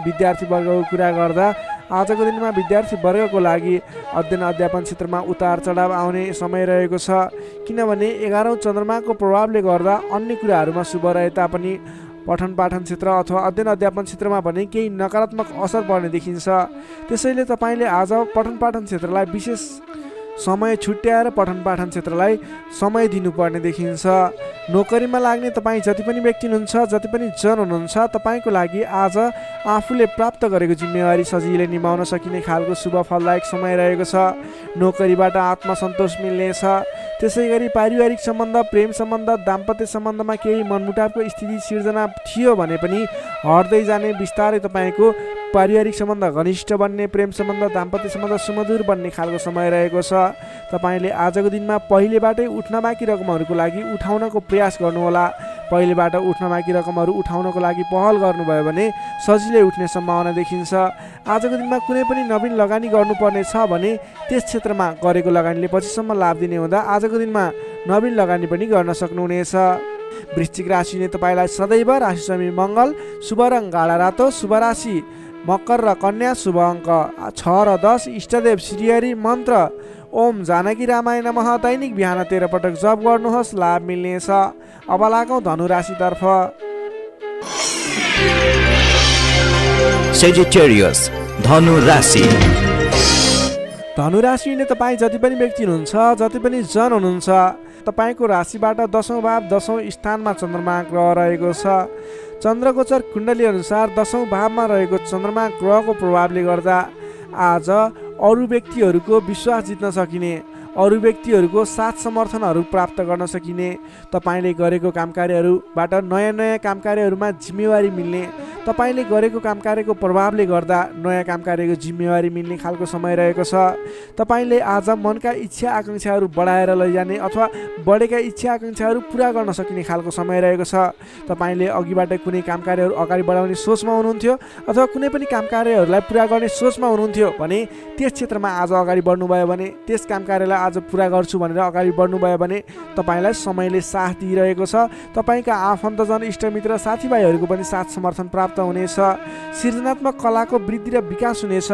विद्यार्थी वर्गको कुरा गर्दा आजको दिनमा विद्यार्थी वर्गको लागि अध्ययन अध्यापन क्षेत्रमा उतार चढाव आउने समय रहेको छ। किनभने 11औँ चन्द्रमाको प्रभावले गर्दा अन्य कुराहरूमा शुभ रहे तापनि पठन पाठन क्षेत्र अथवा अध्ययन अध्यापन क्षेत्रमा पनि केही नकारात्मक असर पर्ने देखिन्छ। त्यसैले तपाईँले आज पठन पाठन क्षेत्रलाई विशेष समय छुट्याएर पठन पाठन क्षेत्रलाई समय दिनुपर्ने देखिन्छ। नोकरीमा लाग्ने तपाईँ जति पनि व्यक्ति हुनुहुन्छ, जति पनि जन हुनुहुन्छ, तपाईँको लागि आज आफूले प्राप्त गरेको जिम्मेवारी सजिलै निभाउन सकिने खालको शुभ फलदायक समय रहेको छ। नोकरीबाट आत्मसन्तोष मिल्नेछ। त्यसै गरी पारिवारिक सम्बन्ध, प्रेम सम्बन्ध, दाम्पत्य सम्बन्धमा केही मनमुटावको स्थिति सिर्जना थियो भने पनि हट्दै जाने, बिस्तारै तपाईँको पारिवारिक सम्बन्ध घनिष्ठ बन्ने, प्रेम सम्बन्ध, दाम्पत्य सम्बन्ध सुमधुर बन्ने खालको समय रहेको छ। तपाईँले आजको दिनमा पहिलेबाटै उठ्न बाँकी रकमहरूको लागि उठाउनको प्रयास गर्नुहोला। पहिलेबाट उठ्न बाँकी रकमहरू उठाउनको लागि पहल गर्नुभयो भने सजिलै उठ्ने सम्भावना देखिन्छ। आजको दिनमा कुनै पनि नवीन लगानी गर्नुपर्ने छ भने त्यस क्षेत्रमा गरेको लगानीले पछिसम्म लाभ दिने हुँदा आजको दिनमा नवीन लगानी पनि गर्न सक्नुहुनेछ। वृश्चिक राशिले तपाईँलाई सदैव राशि स्वामी मङ्गल, शुभ रङ गाढा रातो, शुभ राशि मकर र कन्या, शुभ अङ्क 6 र 10, इष्टदेव श्रीहरि, मन्त्र ओम जानकी रामाय नमः। दैनिक बिहान 13 पटक जप गर्नुहोस्, लाभ मिल्नेछ। अब लागौँ धनु राशितर्फ। Sagittarius, धनु राशि। धनु राशिले तपाईँ जति पनि व्यक्ति हुनुहुन्छ, जति पनि जन हुनुहुन्छ, तपाईँको राशिबाट 10औँ भाव 10औँ स्थानमा चन्द्रमा ग्रह रहेको छ। चन्द्रगोचर कुण्डली अनुसार 10औँ भावमा रहेको चन्द्रमा ग्रहको प्रभावले गर्दा आज अरू व्यक्तिहरूको विश्वास जित्न सकिने, अरू व्यक्तिहरूको साथ समर्थनहरू प्राप्त गर्न सकिने, तपाईँले गरेको काम कार्यहरूबाट नयाँ नयाँ काम कार्यहरूमा जिम्मेवारी मिल्ने, तपाईँले गरेको काम कार्यको प्रभावले गर्दा नयाँ काम कार्यको जिम्मेवारी मिल्ने खालको समय रहेको छ। तपाईँले आज मनका इच्छा आकाङ्क्षाहरू बढाएर लैजाने अथवा बढेका इच्छा आकाङ्क्षाहरू पुरा गर्न सकिने खालको समय रहेको छ। तपाईँले अघिबाट कुनै काम कार्यहरू अगाडि बढाउने सोचमा हुनुहुन्थ्यो अथवा कुनै पनि काम कार्यहरूलाई पुरा गर्ने सोचमा हुनुहुन्थ्यो भने त्यस क्षेत्रमा आज अगाडि बढ्नुभयो भने, त्यस काम कार्यलाई आज पुरा गर्छु भनेर अगाडि बढ्नुभयो भने तपाईँलाई समयले साथ दिइरहेको छ। तपाईँका आफन्तजन, इष्टमित्र, साथीभाइहरूको पनि साथ समर्थन प्राप्त हुनेछ। सृजनात्मक कलाको वृद्धि र विकास हुनेछ,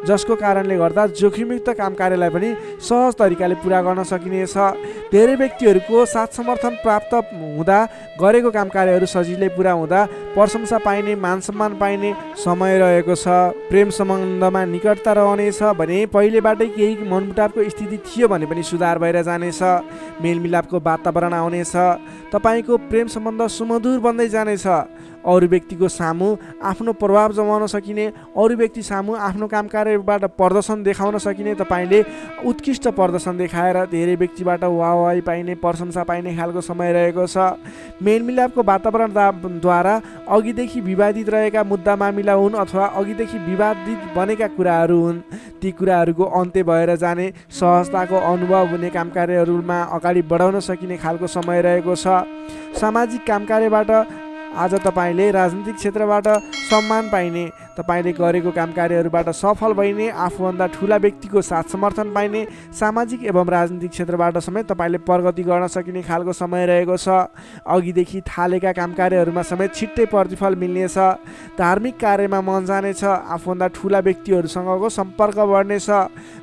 जसको कारणले गर्दा जोखिमयुक्त काम कार्यलाई पनि सहज तरिकाले पुरा गर्न सकिनेछ। धेरै व्यक्तिहरूको साथ समर्थन प्राप्त हुँदा गरेको काम कार्यहरू सजिलै पुरा हुँदा प्रशंसा पाइने, मान सम्मान पाइने समय रहेको छ। प्रेम सम्बन्धमा निकटता रहनेछ भने पहिलेबाटै केही मनमुटावको स्थिति थियो भने पनि सुधार भएर जानेछ। मेलमिलापको वातावरण आउनेछ। तपाईँको प्रेम सम्बन्ध सुमधुर बन्दै जानेछ। अरू व्यक्तिको सामु आफ्नो प्रभाव जमाउन सकिने, अरू व्यक्ति सामु आफ्नो काम कार्यबाट प्रदर्शन देखाउन सकिने, तपाईँले उत्कृष्ट प्रदर्शन देखाएर धेरै व्यक्तिबाट वाहवाही पाइने, प्रशंसा पाइने खालको समय रहेको छ। मेलमिलापको वातावरणद्वारा अघिदेखि विवादित रहेका मुद्दा मामिला हुन् अथवा अघिदेखि विवादित बनेका कुराहरू हुन्, ती कुराहरूको अन्त्य भएर जाने, सहजताको अनुभव हुने, काम कार्यहरूमा अगाडि बढाउन सकिने खालको समय रहेको छ। सामाजिक काम कार्यबाट आज तपाईँले राजनीतिक क्षेत्रबाट सम्मान पाइने, तपाईँले गरेको काम कार्यहरूबाट सफल भइने, आफूभन्दा ठुला व्यक्तिको साथ समर्थन पाइने, सामाजिक एवं राजनीतिक क्षेत्रबाट समेत तपाईँले प्रगति गर्न सकिने खालको समय रहेको छ। अघिदेखि थालेका काम कार्यहरूमा समेत छिट्टै प्रतिफल मिल्नेछ। धार्मिक कार्यमा मन जानेछ। आफूभन्दा ठुला व्यक्तिहरूसँगको सम्पर्क बढ्नेछ।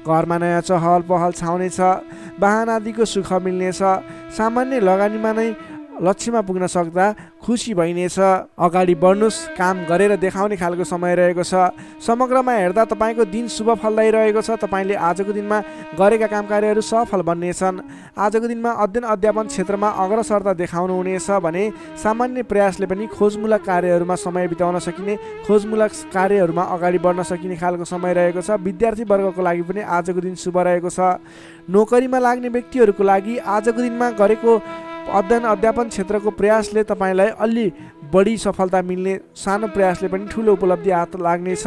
घरमा नयाँ चहल पहल छाउनेछ। वाहन आदिको सुख मिल्नेछ। सामान्य लगानीमा नै लक्ष्यमा पुग्न सक्दा खुसी भइनेछ। अगाडि बढ्नुहोस्, काम गरेर देखाउने खालको समय रहेको छ। समग्रमा हेर्दा तपाईँको दिन शुभ फलदायी रहेको छ। तपाईँले आजको दिनमा गरेका काम कार्यहरू सफल बन्नेछन्। आजको दिनमा अध्ययन अध्यापन क्षेत्रमा अग्रसरता देखाउनुहुनेछ भने सामान्य प्रयासले पनि खोजमूलक कार्यहरूमा समय बिताउन सकिने, खोजमूलक कार्यहरूमा अगाडि बढ्न सकिने खालको समय रहेको छ। विद्यार्थी वर्गको लागि पनि आजको दिन शुभ रहेको छ। नोकरीमा लाग्ने व्यक्तिहरूको लागि आजको दिनमा गरेको अध्ययन अध्यापन क्षेत्रको प्रयासले तपाईँलाई अलि बढी सफलता मिल्ने, सानो प्रयासले पनि ठुलो उपलब्धि हात लाग्नेछ।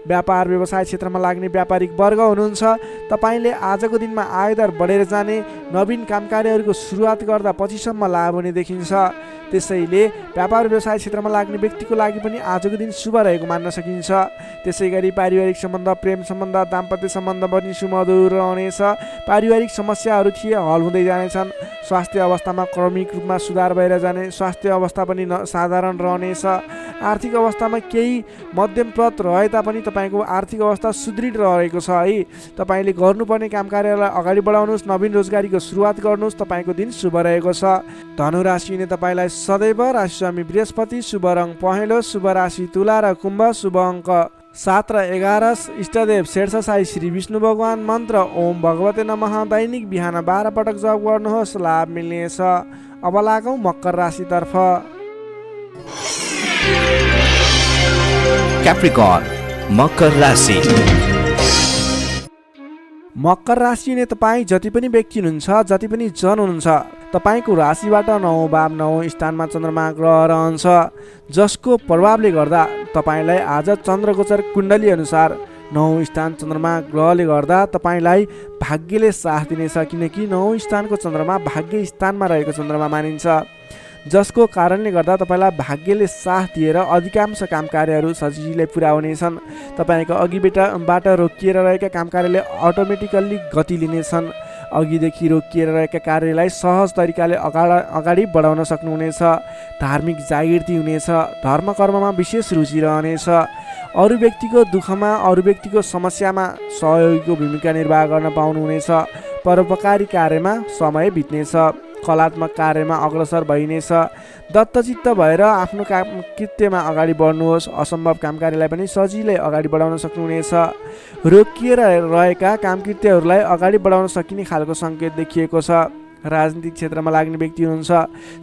व्यापार व्यवसाय क्षेत्रमा लाग्ने व्यापारिक वर्ग हुनुहुन्छ, तपाईँले आजको दिनमा आयदार बढेर जाने, नवीन काम कार्यहरूको सुरुवात गर्दा पछिसम्म लाभ हुने देखिन्छ। त्यसैले व्यापार व्यवसाय क्षेत्रमा लाग्ने व्यक्तिको लागि पनि आजको दिन शुभ रहेको मान्न सकिन्छ। त्यसै गरी पारिवारिक सम्बन्ध, प्रेम सम्बन्ध, दाम्पत्य सम्बन्ध पनि सुमधुर रहनेछ। पारिवारिक समस्याहरू थिए हल हुँदै जानेछन्। स्वास्थ्य अवस्थामा क्रमिक रूपमा सुधार भएर जाने, स्वास्थ्य अवस्था पनि साधारण रहनेछ। आर्थिक अवस्थामा केही मध्यमप्रद रहे तापनि तपाईँको आर्थिक अवस्था सुदृढ रहेको छ है। तपाईँले गर्नुपर्ने काम कार्यलाई अगाडि बढाउनुहोस्, नवीन रोजगारीको सुरुवात गर्नुहोस्। तपाईँको दिन शुभ रहेको छ। धनु राशिले तपाईँलाई सदैव राशिस्वामी बृहस्पति, शुभ रङ पहेँलो, शुभ राशि तुला र कुम्भ, शुभ अङ्क 7 र 11, इष्टदेव शेषशाही श्री विष्णु भगवान, मन्त्र ओम भगवते नमः। दैनिक बिहान 12 पटक जप गर्नुहोस्, लाभ मिल्नेछ। अब लागौँ मकर राशितर्फ। क्याप्रिकर्न मकर राशि। मकर राशि नै तपाईँ जति पनि व्यक्ति हुनुहुन्छ, जति पनि जन हुनुहुन्छ, तपाईँको राशिबाट 9 भाव 9 स्थानमा चन्द्रमा ग्रह रहन्छ, जसको प्रभावले गर्दा तपाईँलाई आज चन्द्रगोचर कुण्डली अनुसार 9 स्थान चन्द्रमा ग्रहले गर्दा तपाईँलाई भाग्यले साथ दिनेछ। किनकि 9 स्थानको चन्द्रमा भाग्य स्थानमा रहेको चन्द्रमा मानिन्छ, जसको कारणले गर्दा तपाईँलाई भाग्यले साथ दिएर अधिकांश काम कार्यहरू सजिलै पुरा हुनेछन्। तपाईँको अघिबाट रोकिएर रहेका काम कार्यले अटोमेटिकल्ली गति लिनेछन्। अघिदेखि रोकिएर रहेका कार्यलाई सहज तरिकाले अगाडि बढाउन सक्नुहुनेछ। धार्मिक जागृति हुनेछ। धर्म कर्ममा विशेष रुचि रहनेछ। अरू व्यक्तिको दुःखमा, अरू व्यक्तिको समस्यामा सहयोगीको भूमिका निर्वाह गर्न पाउनुहुनेछ। परोपकारी कार्यमा समय बित्नेछ। कलात्मक कार्यमा अग्रसर भइनेछ। दत्तचित्त भएर आफ्नो काम कृत्यमा अगाडि बढ्नुहोस्। असम्भव काम कार्यलाई पनि सजिलै अगाडि बढाउन सक्नुहुनेछ। रोकिएर रहेका कामकृत्यहरूलाई अगाडि बढाउन सकिने खालको सङ्केत देखिएको छ। राजनीतिक क्षेत्रमा लाग्ने व्यक्ति हुनुहुन्छ,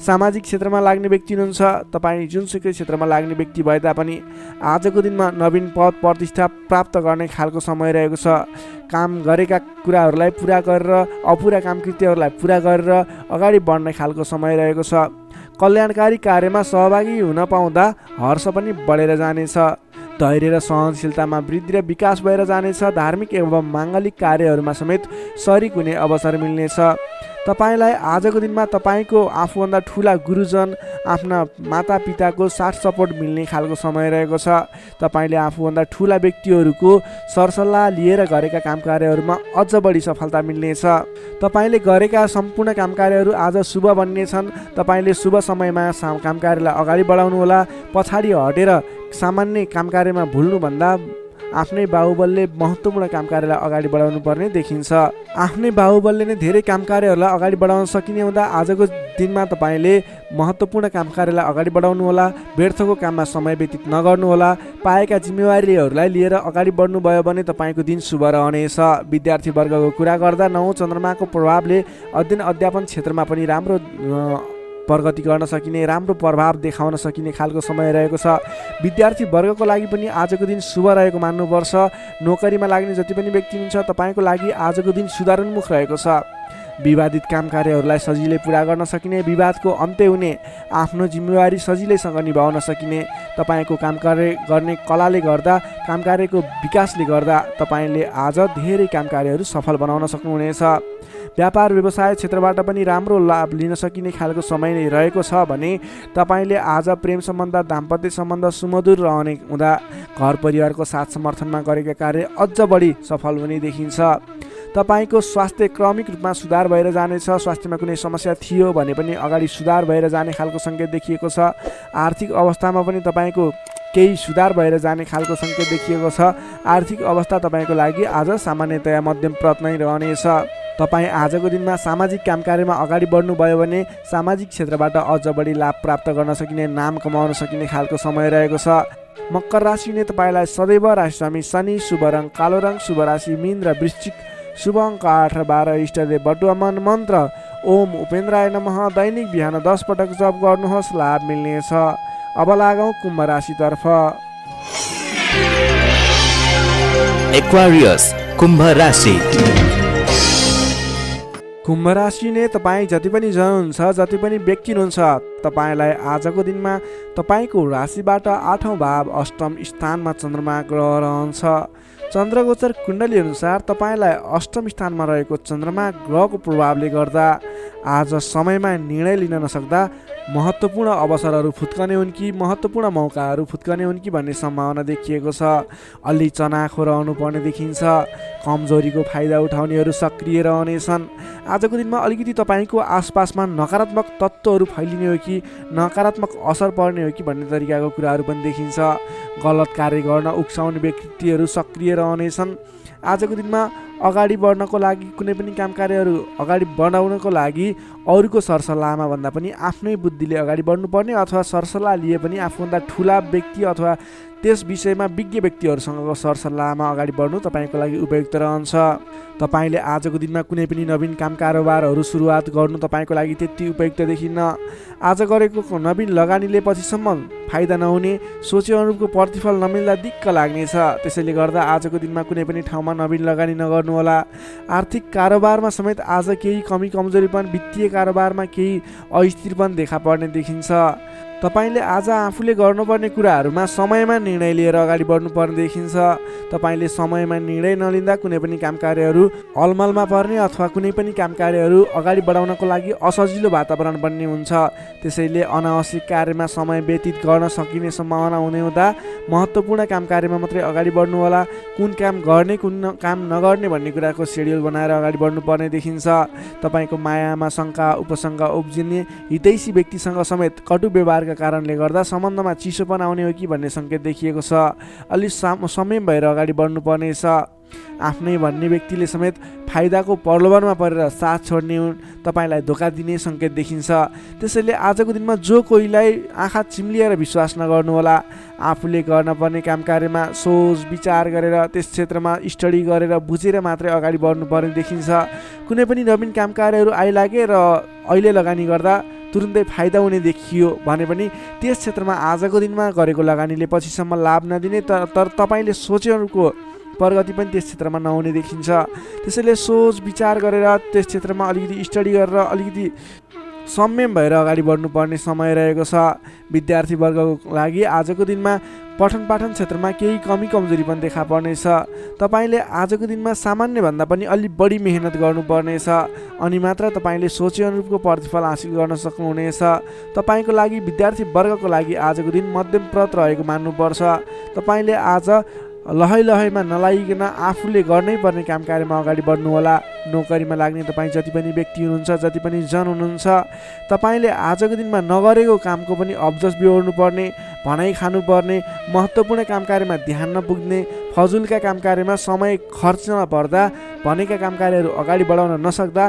सामाजिक क्षेत्रमा लाग्ने व्यक्ति हुनुहुन्छ, तपाईँ जुनसुकै क्षेत्रमा लाग्ने व्यक्ति भए तापनि आजको दिनमा नवीन पद प्रतिष्ठा प्राप्त गर्ने खालको समय रहेको छ। काम गरेका कुराहरूलाई पुरा गरेर, अपुरा कामकृत्यहरूलाई पुरा गरेर अगाडि बढ्ने खालको समय रहेको छ। कल्याणकारी कार्यमा सहभागी हुन पाउँदा हर्ष पनि बढेर जानेछ। धैर्य र सहनशीलतामा वृद्धि र विकास भएर जानेछ। धार्मिक एवं माङ्गलिक कार्यहरूमा समेत शरीक हुने अवसर मिल्नेछ। तपाईँलाई आजको दिनमा तपाईँको आफूभन्दा ठुला गुरुजन, आफ्ना मातापिताको साथ सपोर्ट मिल्ने खालको समय रहेको छ। तपाईँले आफूभन्दा ठुला व्यक्तिहरूको सरसल्लाह लिएर गरेका काम कार्यहरूमा अझ बढी सफलता मिल्नेछ। तपाईँले गरेका सम्पूर्ण काम कार्यहरू आज शुभ बन्नेछन्। तपाईँले शुभ समयमा काम कार्यलाई अगाडि बढाउनुहोला। पछाडि हटेर सामान्य काम कार्यमा भुल्नुभन्दा आफ्नै बाहुबलले महत्त्वपूर्ण काम कार्यलाई अगाडि बढाउनु पर्ने देखिन्छ। आफ्नै बाहुबलले नै धेरै काम कार्यहरूलाई अगाडि बढाउन सकिने हुँदा आजको दिनमा तपाईँले महत्त्वपूर्ण काम कार्यलाई अगाडि बढाउनुहोला। व्यर्थको काममा समय व्यतीत नगर्नुहोला। पाएका जिम्मेवारीहरूलाई लिएर अगाडि बढ्नुभयो भने तपाईँको दिन शुभ रहनेछ। विद्यार्थी वर्गको कुरा गर्दा 9 चन्द्रमाको प्रभावले अध्ययन अध्यापन क्षेत्रमा पनि राम्रो प्रगति गर्न सकिने, राम्रो प्रभाव देखाउन सकिने खालको समय रहेको छ। विद्यार्थी वर्गको लागि पनि आजको दिन शुभ रहेको मान्नुपर्छ। नोकरीमा लाग्ने जति पनि व्यक्ति हुन्छ, तपाईँको लागि आजको दिन सुधारोन्मुख रहेको छ। विवादित काम कार्यहरूलाई सजिलै पुरा गर्न सकिने, विवादको अन्त्य हुने, आफ्नो जिम्मेवारी सजिलैसँग निभाउन सकिने, तपाईँको काम कार्य गर्ने कलाले गर्दा, काम कार्यको विकासले गर्दा तपाईँले आज धेरै काम कार्यहरू सफल बनाउन सक्नुहुनेछ। व्यापार व्यवसाय क्षेत्रबाट पनि राम्रो लाभ लिन सकिने खालको समय नै रहेको छ भने तपाईँले आज प्रेम सम्बन्ध, दाम्पत्य सम्बन्ध सुमधुर रहने हुँदा घर परिवारको साथ समर्थनमा गरेका कार्य अझ बढी सफल हुने देखिन्छ। तपाईँको स्वास्थ्य क्रमिक रूपमा सुधार भएर जानेछ। स्वास्थ्यमा कुनै समस्या थियो भने पनि अगाडि सुधार भएर जाने खालको सङ्केत देखिएको छ। आर्थिक अवस्थामा पनि तपाईँको केही सुधार भएर जाने खालको सङ्केत देखिएको छ। आर्थिक अवस्था तपाईँको लागि आज सामान्यतया मध्यमप्रद नै रहनेछ। तपाईँ आजको दिनमा सामाजिक काम कार्यमा अगाडि बढ्नुभयो भने सामाजिक क्षेत्रबाट अझ बढी लाभ प्राप्त गर्न सकिने, नाम कमाउन सकिने खालको समय रहेको छ। मकर राशिले तपाईँलाई सदैव राशिस्वामी शनि, शुभ रङ कालो रङ, शुभ राशि मीन र वृश्चिक, शुभ अङ्क 8 र 12, इष्टदेव बटुवामन, मन्त्र ओम उपेन्द्राय नमः। दैनिक बिहान 10 पटक जप गर्नुहोस्, लाभ मिल्नेछ। अब लागौँ कुम्भ राशितर्फ। एक्वारियस कुम्भ राशि। कुम्भ राशिले तपाईँ जति पनि जन हुन्छ, जति पनि व्यक्ति हुनुहुन्छ, तपाईँलाई आजको दिनमा तपाईँको राशिबाट 8औँ भाव अष्टम स्थानमा चन्द्रमा ग्रह रहन्छ। चन्द्रगोचर कुण्डली अनुसार तपाईँलाई अष्टम स्थानमा रहेको चन्द्रमा ग्रहको प्रभावले गर्दा आज समयमा निर्णय लिन नसक्दा महत्त्वपूर्ण अवसरहरू फुत्कने हुन् कि महत्त्वपूर्ण मौकाहरू फुत्कने हुन् कि भन्ने सम्भावना देखिएको छ। अलि चनाखो रहनु पर्ने देखिन्छ। कमजोरीको फाइदा उठाउनेहरू सक्रिय रहनेछन्। आजको दिनमा अलिकति तपाईँको आसपासमा नकारात्मक तत्त्वहरू फैलिने हो कि नकारात्मक असर पर्ने हो कि भन्ने तरिकाको कुराहरू पनि देखिन्छ। गलत कार्य गर्न उक्साउने व्यक्तिहरू सक्रिय रहनेछन्। आजको दिनमा अगाडि बढ्नको लागि, कुनै पनि काम कार्यहरू अगाडि बढाउनको लागि अरूको सरसल्लाहमा भन्दा पनि आफ्नै बुद्धिले अगाडि बढ्नुपर्ने, अथवा सरसल्लाह लिए पनि आफूभन्दा ठुला व्यक्ति अथवा त्यस विषयमा विज्ञ व्यक्तिहरूसँगको सरसल्लाहमा अगाडि बढ्नु तपाईँको लागि उपयुक्त रहन्छ। तपाईँले आजको दिनमा कुनै पनि नवीन काम कारोबारहरू सुरुवात गर्नु तपाईँको लागि त्यति उपयुक्त देखिन्न। आज गरेको नवीन लगानीले पछिसम्म फाइदा नहुने, सोचे अनुरूपको प्रतिफल नमिल्दा दिक्क लाग्नेछ। त्यसैले गर्दा आजको दिनमा कुनै पनि ठाउँमा नवीन लगानी नगर्नुहोला। आर्थिक कारोबारमा समेत आज केही कमी कमजोरीपन, वित्तीय कारोबारमा केही अस्थिरपन देखा पर्ने देखिन्छ। तपाईँले आज आफूले गर्नुपर्ने कुराहरूमा समयमा निर्णय लिएर अगाडि बढ्नुपर्ने देखिन्छ। तपाईँले समयमा निर्णय नलिँदा कुनै पनि काम कार्यहरू अलमलमा पर्ने अथवा कुनै पनि काम कार्यहरू अगाडि बढाउनको लागि असजिलो वातावरण बन्ने हुन्छ। त्यसैले अनावश्यक कार्यमा समय व्यतीत गर्न सकिने सम्भावना हुने हुँदा महत्त्वपूर्ण काम कार्यमा मात्रै अगाडि बढ्नुहोला। कुन काम गर्ने, कुन काम नगर्ने भन्ने कुराको सेड्युल बनाएर अगाडि बढ्नुपर्ने देखिन्छ। तपाईँको मायामा शङ्का उपशङ्का उब्जिने, हितैषी व्यक्तिसँग समेत कटु व्यवहारका कारणले गर्दा सम्बन्धमा चिसोपन आउने हो कि भन्ने सङ्केत देखिएको छ। अलि संयम भएर अगाडि बढ्नुपर्नेछ। आफ्नै भन्ने व्यक्तिले समेत फाइदाको प्रलोभनमा परेर साथ छोड्ने हुन्, तपाईँलाई धोका दिने सङ्केत देखिन्छ। त्यसैले आजको दिनमा जो कोहीलाई आँखा चिम्लिएर विश्वास नगर्नुहोला। आफूले गर्नुपर्ने काम कार्यमा सोच विचार गरेर, त्यस क्षेत्रमा स्टडी गरेर बुझेर मात्रै अगाडि बढ्नुपर्ने देखिन्छ। कुनै पनि नवीन काम कार्यहरू आइलागे र अहिले लगानी गर्दा तुरुन्तै फाइदा हुने देखियो भने पनि त्यस क्षेत्रमा आजको दिनमा गरेको लगानीले पछिसम्म लाभ नदिने, तर तपाईँले सोचेहरूको प्रगति पनि त्यस क्षेत्रमा नहुने देखिन्छ। त्यसैले सोच विचार गरेर त्यस क्षेत्रमा अलिकति स्टडी गरेर अलिकति संयम भएर अगाडि बढ्नुपर्ने समय रहेको छ। विद्यार्थीवर्गको लागि आजको दिनमा पठन पाठन क्षेत्रमा केही कमी कमजोरी पनि देखा पर्नेछ। तपाईँले आजको दिनमा सामान्यभन्दा पनि अलि बढी मेहनत गर्नुपर्नेछ, अनि मात्र तपाईँले सोचे अनुरूपको प्रतिफल हासिल गर्न सक्नुहुनेछ। तपाईँको लागि विद्यार्थीवर्गको लागि आजको दिन मध्यमप्रद रहेको मान्नुपर्छ। तपाईँले आज लहैमा नलागिकन आफूले गर्नै पर्ने काम कार्यमा अगाडि बढ्नुहोला। नोकरीमा लाग्ने तपाईँ जति पनि व्यक्ति हुनुहुन्छ, जति पनि जन हुनुहुन्छ, तपाईँले आजको दिनमा नगरेको कामको पनि अब्जस बिहोर्नुपर्ने, भनाइ खानुपर्ने, महत्त्वपूर्ण काम कार्यमा ध्यान नपुग्ने, फजुलका काम कार्यमा समय खर्च नपर्दा भनेका काम कार्यहरू अगाडि बढाउन नसक्दा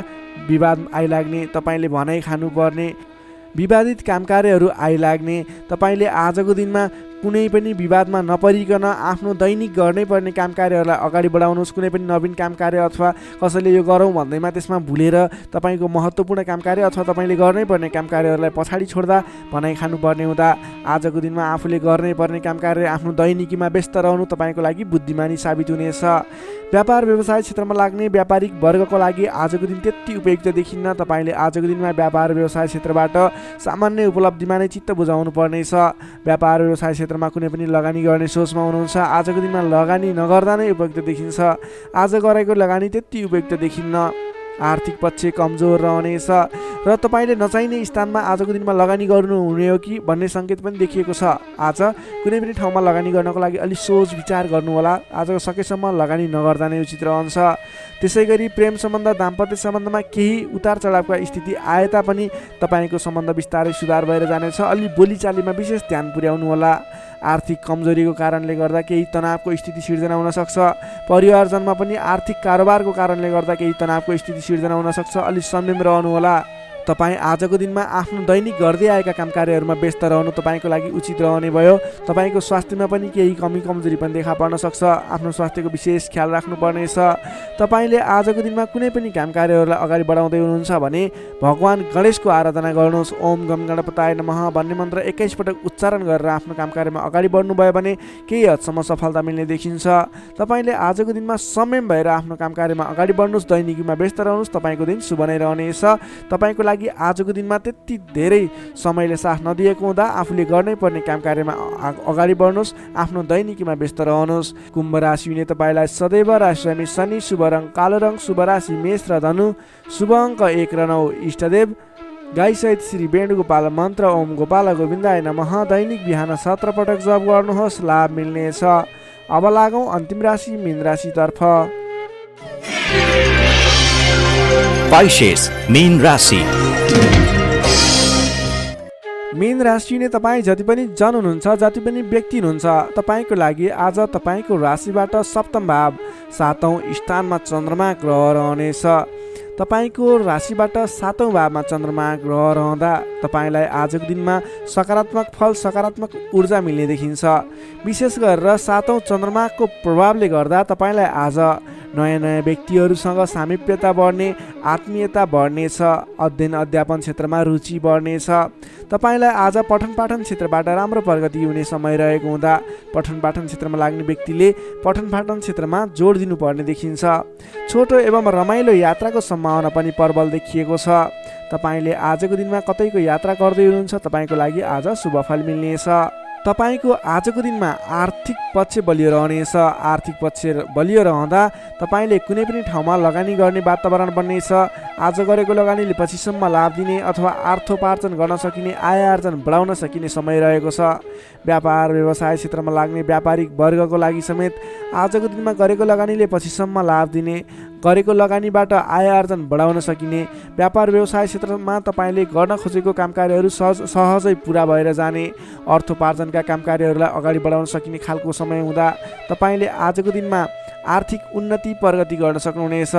विवाद आइलाग्ने, तपाईँले भनाइ खानुपर्ने, विवादित काम कार्यहरू आइलाग्ने। तपाईँले आजको दिनमा कुनै पनि विवादमा नपरिकन आफ्नो दैनिक गर्नै पर्ने काम कार्यहरूलाई अगाडि बढाउनुहोस्। कुनै पनि नवीन काम कार्य अथवा कसैले यो गरौँ भन्दैमा त्यसमा भुलेर तपाईँको महत्त्वपूर्ण काम कार्य अथवा तपाईँले गर्नै पर्ने काम कार्यहरूलाई पछाडि छोड्दा भनाइ खानुपर्ने हुँदा आजको दिनमा आफूले गर्नै पर्ने काम कार्य आफ्नो दैनिकीमा व्यस्त रहनु तपाईँको लागि बुद्धिमानी साबित हुनेछ। व्यापार व्यवसाय क्षेत्रमा लाग्ने व्यापारिक वर्गको लागि आजको दिन त्यति उपयुक्त देखिन्न। तपाईँले आजको दिनमा व्यापार व्यवसाय क्षेत्रबाट सामान्य उपलब्धिमा नै चित्त बुझाउनु पर्नेछ। व्यापार व्यवसाय क्षेत्रमा कुनै पनि लगानी गर्ने सोचमा हुनुहुन्छ, आजको दिनमा लगानी नगर्दा नै उपयुक्त देखिन्छ। आज गरेको लगानी त्यति उपयुक्त देखिन्न। आर्थिक पक्ष कमजोर रहनेछ र तपाईँले नचाहिने स्थानमा आजको दिनमा लगानी गर्नुहुने हो कि भन्ने सङ्केत पनि देखिएको छ। आज कुनै पनि ठाउँमा लगानी गर्नको लागि अलि सोच विचार गर्नुहोला। आज सकेसम्म लगानी नगर्दा नै उचित रहन्छ। त्यसै गरी प्रेम सम्बन्ध, दाम्पत्य सम्बन्धमा केही उतार चढावका स्थिति आए तापनि तपाईँको सम्बन्ध बिस्तारै सुधार भएर जानेछ। अलि बोलीचालीमा विशेष ध्यान पुर्याउनुहोला। आर्थिक कमजोरीको कारणले गर्दा केही तनावको स्थिति सिर्जना हुन सक्छ। परिवारजनमा पनि आर्थिक कारोबारको कारणले गर्दा केही तनावको स्थिति सिर्जना हुन सक्छ। अलि संयम रहनुहोला। तपाईँ आजको दिनमा आफ्नो दैनिक गर्दै आएका काम कार्यहरूमा व्यस्त रहनु तपाईँको लागि उचित रहने भयो। तपाईँको स्वास्थ्यमा पनि केही कमी कमजोरी पनि देखा पर्न सक्छ। आफ्नो स्वास्थ्यको विशेष ख्याल राख्नुपर्नेछ। तपाईँले आजको दिनमा कुनै पनि काम कार्यहरूलाई अगाडि बढाउँदै हुनुहुन्छ भने भगवान गणेशको आराधना गर्नुहोस्। ओम गम गणपताय नमः भन्ने मन्त्र 21 पटक उच्चारण गरेर आफ्नो काम कार्यमा अगाडि बढ्नुभयो भने केही हदसम्म सफलता मिल्ने देखिन्छ। तपाईँले आजको दिनमा संयम भएर आफ्नो काम कार्यमा अगाडि बढ्नुहोस्। दैनिकीमा व्यस्त रहनुहोस्। तपाईँको दिन शुभ नै रहनेछ। तपाईँको लागि आजको दिनमा त्यति धेरै समयले साथ नदिएको हुँदा आफूले गर्नै पर्ने काम कार्यमा अगाडि बढ्नुहोस्। आफ्नो दैनिकीमा व्यस्त रहनुहोस्। कुम्भ राशि हुने तपाईँलाई सदैव राशिस्वामी शनि, शुभ रङ कालो रङ, शुभ राशि मेष र धनु, शुभ अङ्क 1 र 9, इष्टदेव गाईसहित श्री वेणुगोपाल मन्त्र ओम गोपाल गोविन्दाय नमः दैनिक बिहान 17 पटक जप गर्नुहोस्। लाभ मिल्नेछ। अब लागौँ अन्तिम राशि मीन राशितर्फ। Pisces, मीन राशि। मीन राशि हुने तपाईँ जति पनि जन हुनुहुन्छ, जति पनि व्यक्ति हुनुहुन्छ, तपाईँको लागि आज तपाईँको राशिबाट सप्तम भाव 7औं स्थानमा चन्द्रमा ग्रह रहनेछ। तपाईँको राशिबाट 7औं भावमा चन्द्रमा ग्रह रहँदा तपाईँलाई आजको दिनमा सकारात्मक फल, सकारात्मक ऊर्जा मिल्ने देखिन्छ। विशेष गरेर 7औं चन्द्रमाको प्रभावले गर्दा तपाईँलाई आज नयाँ नयाँ व्यक्तिहरूसँग सामिप्यता बढ्ने, आत्मीयता बढ्नेछ। अध्ययन अध्यापन क्षेत्रमा रुचि बढ्नेछ। तपाईँलाई आज पठन पाठन क्षेत्रबाट राम्रो प्रगति हुने समय रहेको हुँदा पठन पाठन क्षेत्रमा लाग्ने व्यक्तिले पठन पाठन क्षेत्रमा जोड दिनुपर्ने देखिन्छ। छोटो एवं रमाइलो यात्राको सम्भावना पनि प्रबल देखिएको छ। तपाईँले आजको दिनमा कतैको यात्रा गर्दै हुनुहुन्छ, तपाईँको लागि आज शुभ फल मिल्नेछ। तपाईँको आजको दिनमा आर्थिक पक्ष बलियो रहनेछ। आर्थिक पक्ष बलियो रहँदा तपाईँले कुनै पनि ठाउँमा लगानी गर्ने वातावरण बन्नेछ। आज गरेको लगानीले पछिसम्म लाभ दिने अथवा अर्थोपार्जन गर्न सकिने, आय आर्जन बढाउन सकिने समय रहेको छ। व्यापार व्यवसाय क्षेत्रमा लाग्ने व्यापारिक वर्गको लागि समेत आजको दिनमा गरेको लगानीले पछिसम्म लाभ दिने, गरेको लगानीबाट आय आर्जन बढाउन सकिने, व्यापार व्यवसाय क्षेत्रमा तपाईँले गर्न खोजेको काम कार्यहरू सहजै पुरा भएर जाने, अर्थोपार्जनका काम कार्यहरूलाई अगाडि बढाउन सकिने खालको समय हुँदा तपाईँले आजको दिनमा आर्थिक उन्नति प्रगति गर्न सक्नुहुनेछ।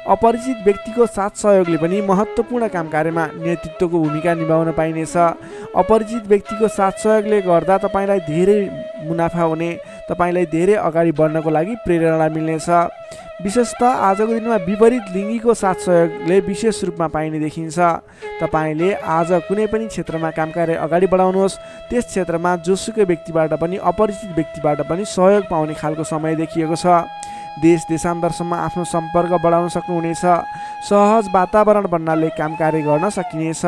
अपरिचित व्यक्तिको साथ सहयोगले पनि महत्त्वपूर्ण काम कार्यमा नेतृत्वको भूमिका निभाउन पाइनेछ। अपरिचित व्यक्तिको साथ सहयोगले गर्दा तपाईँलाई धेरै मुनाफा हुने, तपाईँलाई धेरै अगाडि बढ्नको लागि प्रेरणा मिल्नेछ। विशेषतः आजको दिनमा विपरीत लिङ्गीको साथ सहयोगले विशेष रूपमा पाइने देखिन्छ। तपाईँले आज कुनै पनि क्षेत्रमा काम कार्य अगाडि बढाउनुहोस्। त्यस क्षेत्रमा जोसुकै व्यक्तिबाट पनि, अपरिचित व्यक्तिबाट पनि सहयोग पाउने खालको समय देखिएको छ। देश देशान्तरसम्म आफ्नो सम्पर्क बढाउन सक्नुहुनेछ। सहज वातावरण बन्नाले काम कार्य गर्न सकिनेछ।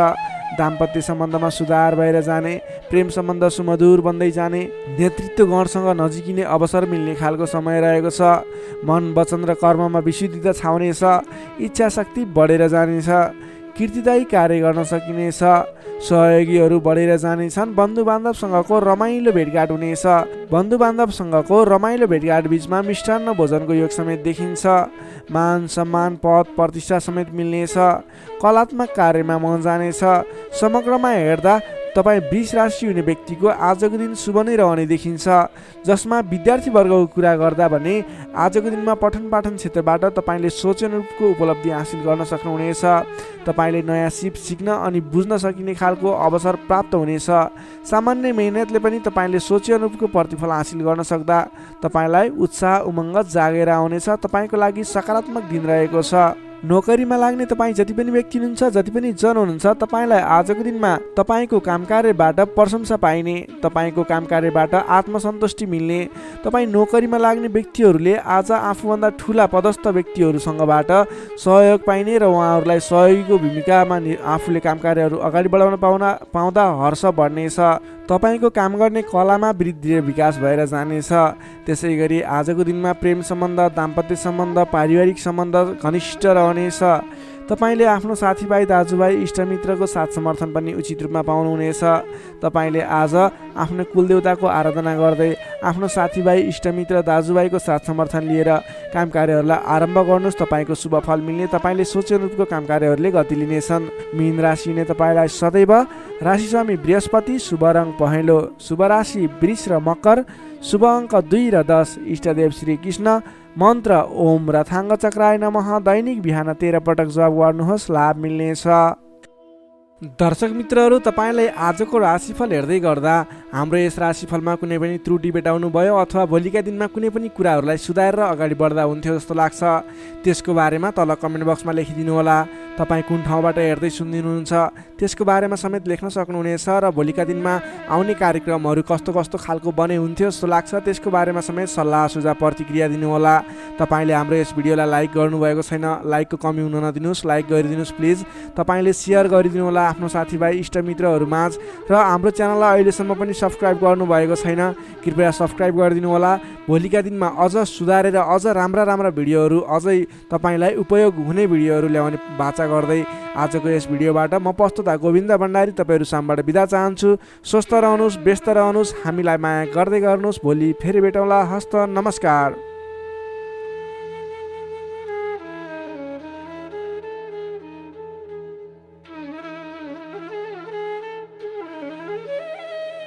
दाम्पत्य सम्बन्धमा सुधार भएर जाने, प्रेम सम्बन्ध सुमधुर बन्दै जाने, नेतृत्व गणसँग नजिकिने अवसर मिल्ने खालको समय रहेको छ। मन वचन र कर्ममा विशुद्धता छाउनेछ। इच्छा शक्ति बढेर जानेछ। कीर्तिदायी कार्य गर्न सकिनेछ। सहयोगीहरू बढेर जानेछन्। बन्धु बान्धवसँगको रमाइलो भेटघाट हुनेछ। बन्धु बान्धवसँगको रमाइलो भेटघाट बिचमा मिष्टान्न भोजनको योग समेत देखिन्छ। मान सम्मान पद प्रतिष्ठा समेत मिल्नेछ। कलात्मक कार्यमा मन जानेछ। समग्रमा हेर्दा तपाईँ वृष राशि हुने व्यक्तिको आजको दिन शुभ नै रहने देखिन्छ। जसमा विद्यार्थी वर्गको कुरा गर्दा भने आजको दिनमा पठन पाठन क्षेत्रबाट तपाईँले सोचे अनुरूपको उपलब्धि हासिल गर्न सक्नुहुनेछ। तपाईँले नयाँ सिप सिक्न अनि बुझ्न सकिने खालको अवसर प्राप्त हुनेछ। सामान्य मेहनतले पनि तपाईँले सोचे अनुरूपको प्रतिफल हासिल गर्न सक्दा तपाईँलाई उत्साह उमङ्ग जागेर आउनेछ। तपाईँको लागि सकारात्मक दिन रहेको छ। नोकरीमा लाग्ने तपाईँ जति पनि व्यक्ति हुनुहुन्छ, जति पनि जन हुनुहुन्छ, तपाईँलाई आजको दिनमा तपाईँको काम कार्यबाट प्रशंसा पाइने, तपाईँको काम कार्यबाट आत्मसन्तुष्टि मिल्ने। तपाईँ नोकरीमा लाग्ने व्यक्तिहरूले आज आफूभन्दा ठुला पदस्थ व्यक्तिहरूसँगबाट सहयोग पाइने र उहाँहरूलाई सहयोगीको भूमिकामा आफूले काम कार्यहरू अगाडि बढाउन पाउँदा हर्ष बढ्नेछ। तपाईँको काम गर्ने कलामा वृद्धि र विकास भएर जानेछ। त्यसै गरी आजको दिनमा प्रेम सम्बन्ध, दाम्पत्य सम्बन्ध, पारिवारिक सम्बन्ध घनिष्ठ रहनेछ। तपाईँले आफ्नो साथीभाइ दाजुभाइ इष्टमित्रको साथ समर्थन पनि उचित रूपमा पाउनुहुनेछ। तपाईँले आज आफ्नो कुलदेवताको आराधना गर्दै आफ्नो साथीभाइ इष्टमित्र दाजुभाइको साथ समर्थन लिएर काम कार्यहरूलाई आरम्भ गर्नुहोस्। तपाईँको शुभ फल मिल्ने, तपाईँले सोचे अनुरूपको काम कार्यहरूले गति लिनेछन्। मीन राशिले तपाईँलाई सदैव राशि स्वामी बृहस्पति, शुभ रङ पहेँलो, शुभ राशि वृष र मकर, शुभ अङ्क 2 र 10, इष्टदेव श्री कृष्ण, मन्त्र ओम रथाङ्ग चक्राय नमः। दैनिक बिहान 13 पटक जप गर्नुहोस्, लाभ मिल्नेछ। दर्शक मित्रहरू, तपाईँलाई आजको राशिफल हेर्दै गर्दा हाम्रो यस राशिफलमा कुनै पनि त्रुटि भेटाउनु भयो अथवा भोलिका दिनमा कुनै पनि कुराहरूलाई सुधारेर अगाडि बढ्दा हुन्थ्यो जस्तो लाग्छ, त्यसको बारेमा तल कमेन्ट बक्समा लेखिदिनु होला। तपाईँ कुन ठाउँबाट हेर्दै सुनिदिनुहुन्छ त्यसको बारेमा समेत लेख्न सक्नुहुनेछ र भोलिका दिनमा आउने कार्यक्रमहरू कस्तो कस्तो खालको बने हुन्थ्यो जस्तो लाग्छ त्यसको बारेमा समेत सल्लाह सुझाव प्रतिक्रिया दिनुहोला। तपाईँले हाम्रो यस भिडियोलाई लाइक गर्नुभएको छैन, लाइकको कमी हुन नदिनुहोस्, लाइक गरिदिनुहोस् प्लिज। तपाईँले सेयर गरिदिनु होला आफ्नो साथीभाइ इष्टमित्रहरूमाझ र हाम्रो च्यानललाई अहिलेसम्म पनि सब्सक्राइब गर्नुभएको छैन, कृपया सब्सक्राइब गरिदिनु होला। भोलिका दिनमा अझ सुधारेर अझ राम्रा भिडियोहरू, अझै तपाईँलाई उपयोग हुने भिडियोहरू ल्याउने बाचा गर्दै आजको यस भिडियोबाट म प्रस्तुता गोविन्द भण्डारी तपाईँहरू सामबाट बिदा चाहन्छु। स्वस्थ रहनुहोस्, व्यस्त रहनुहोस्, हामीलाई माया गर्दै गर्नुहोस्। भोलि फेरि भेटौँला। हस्त नमस्कार।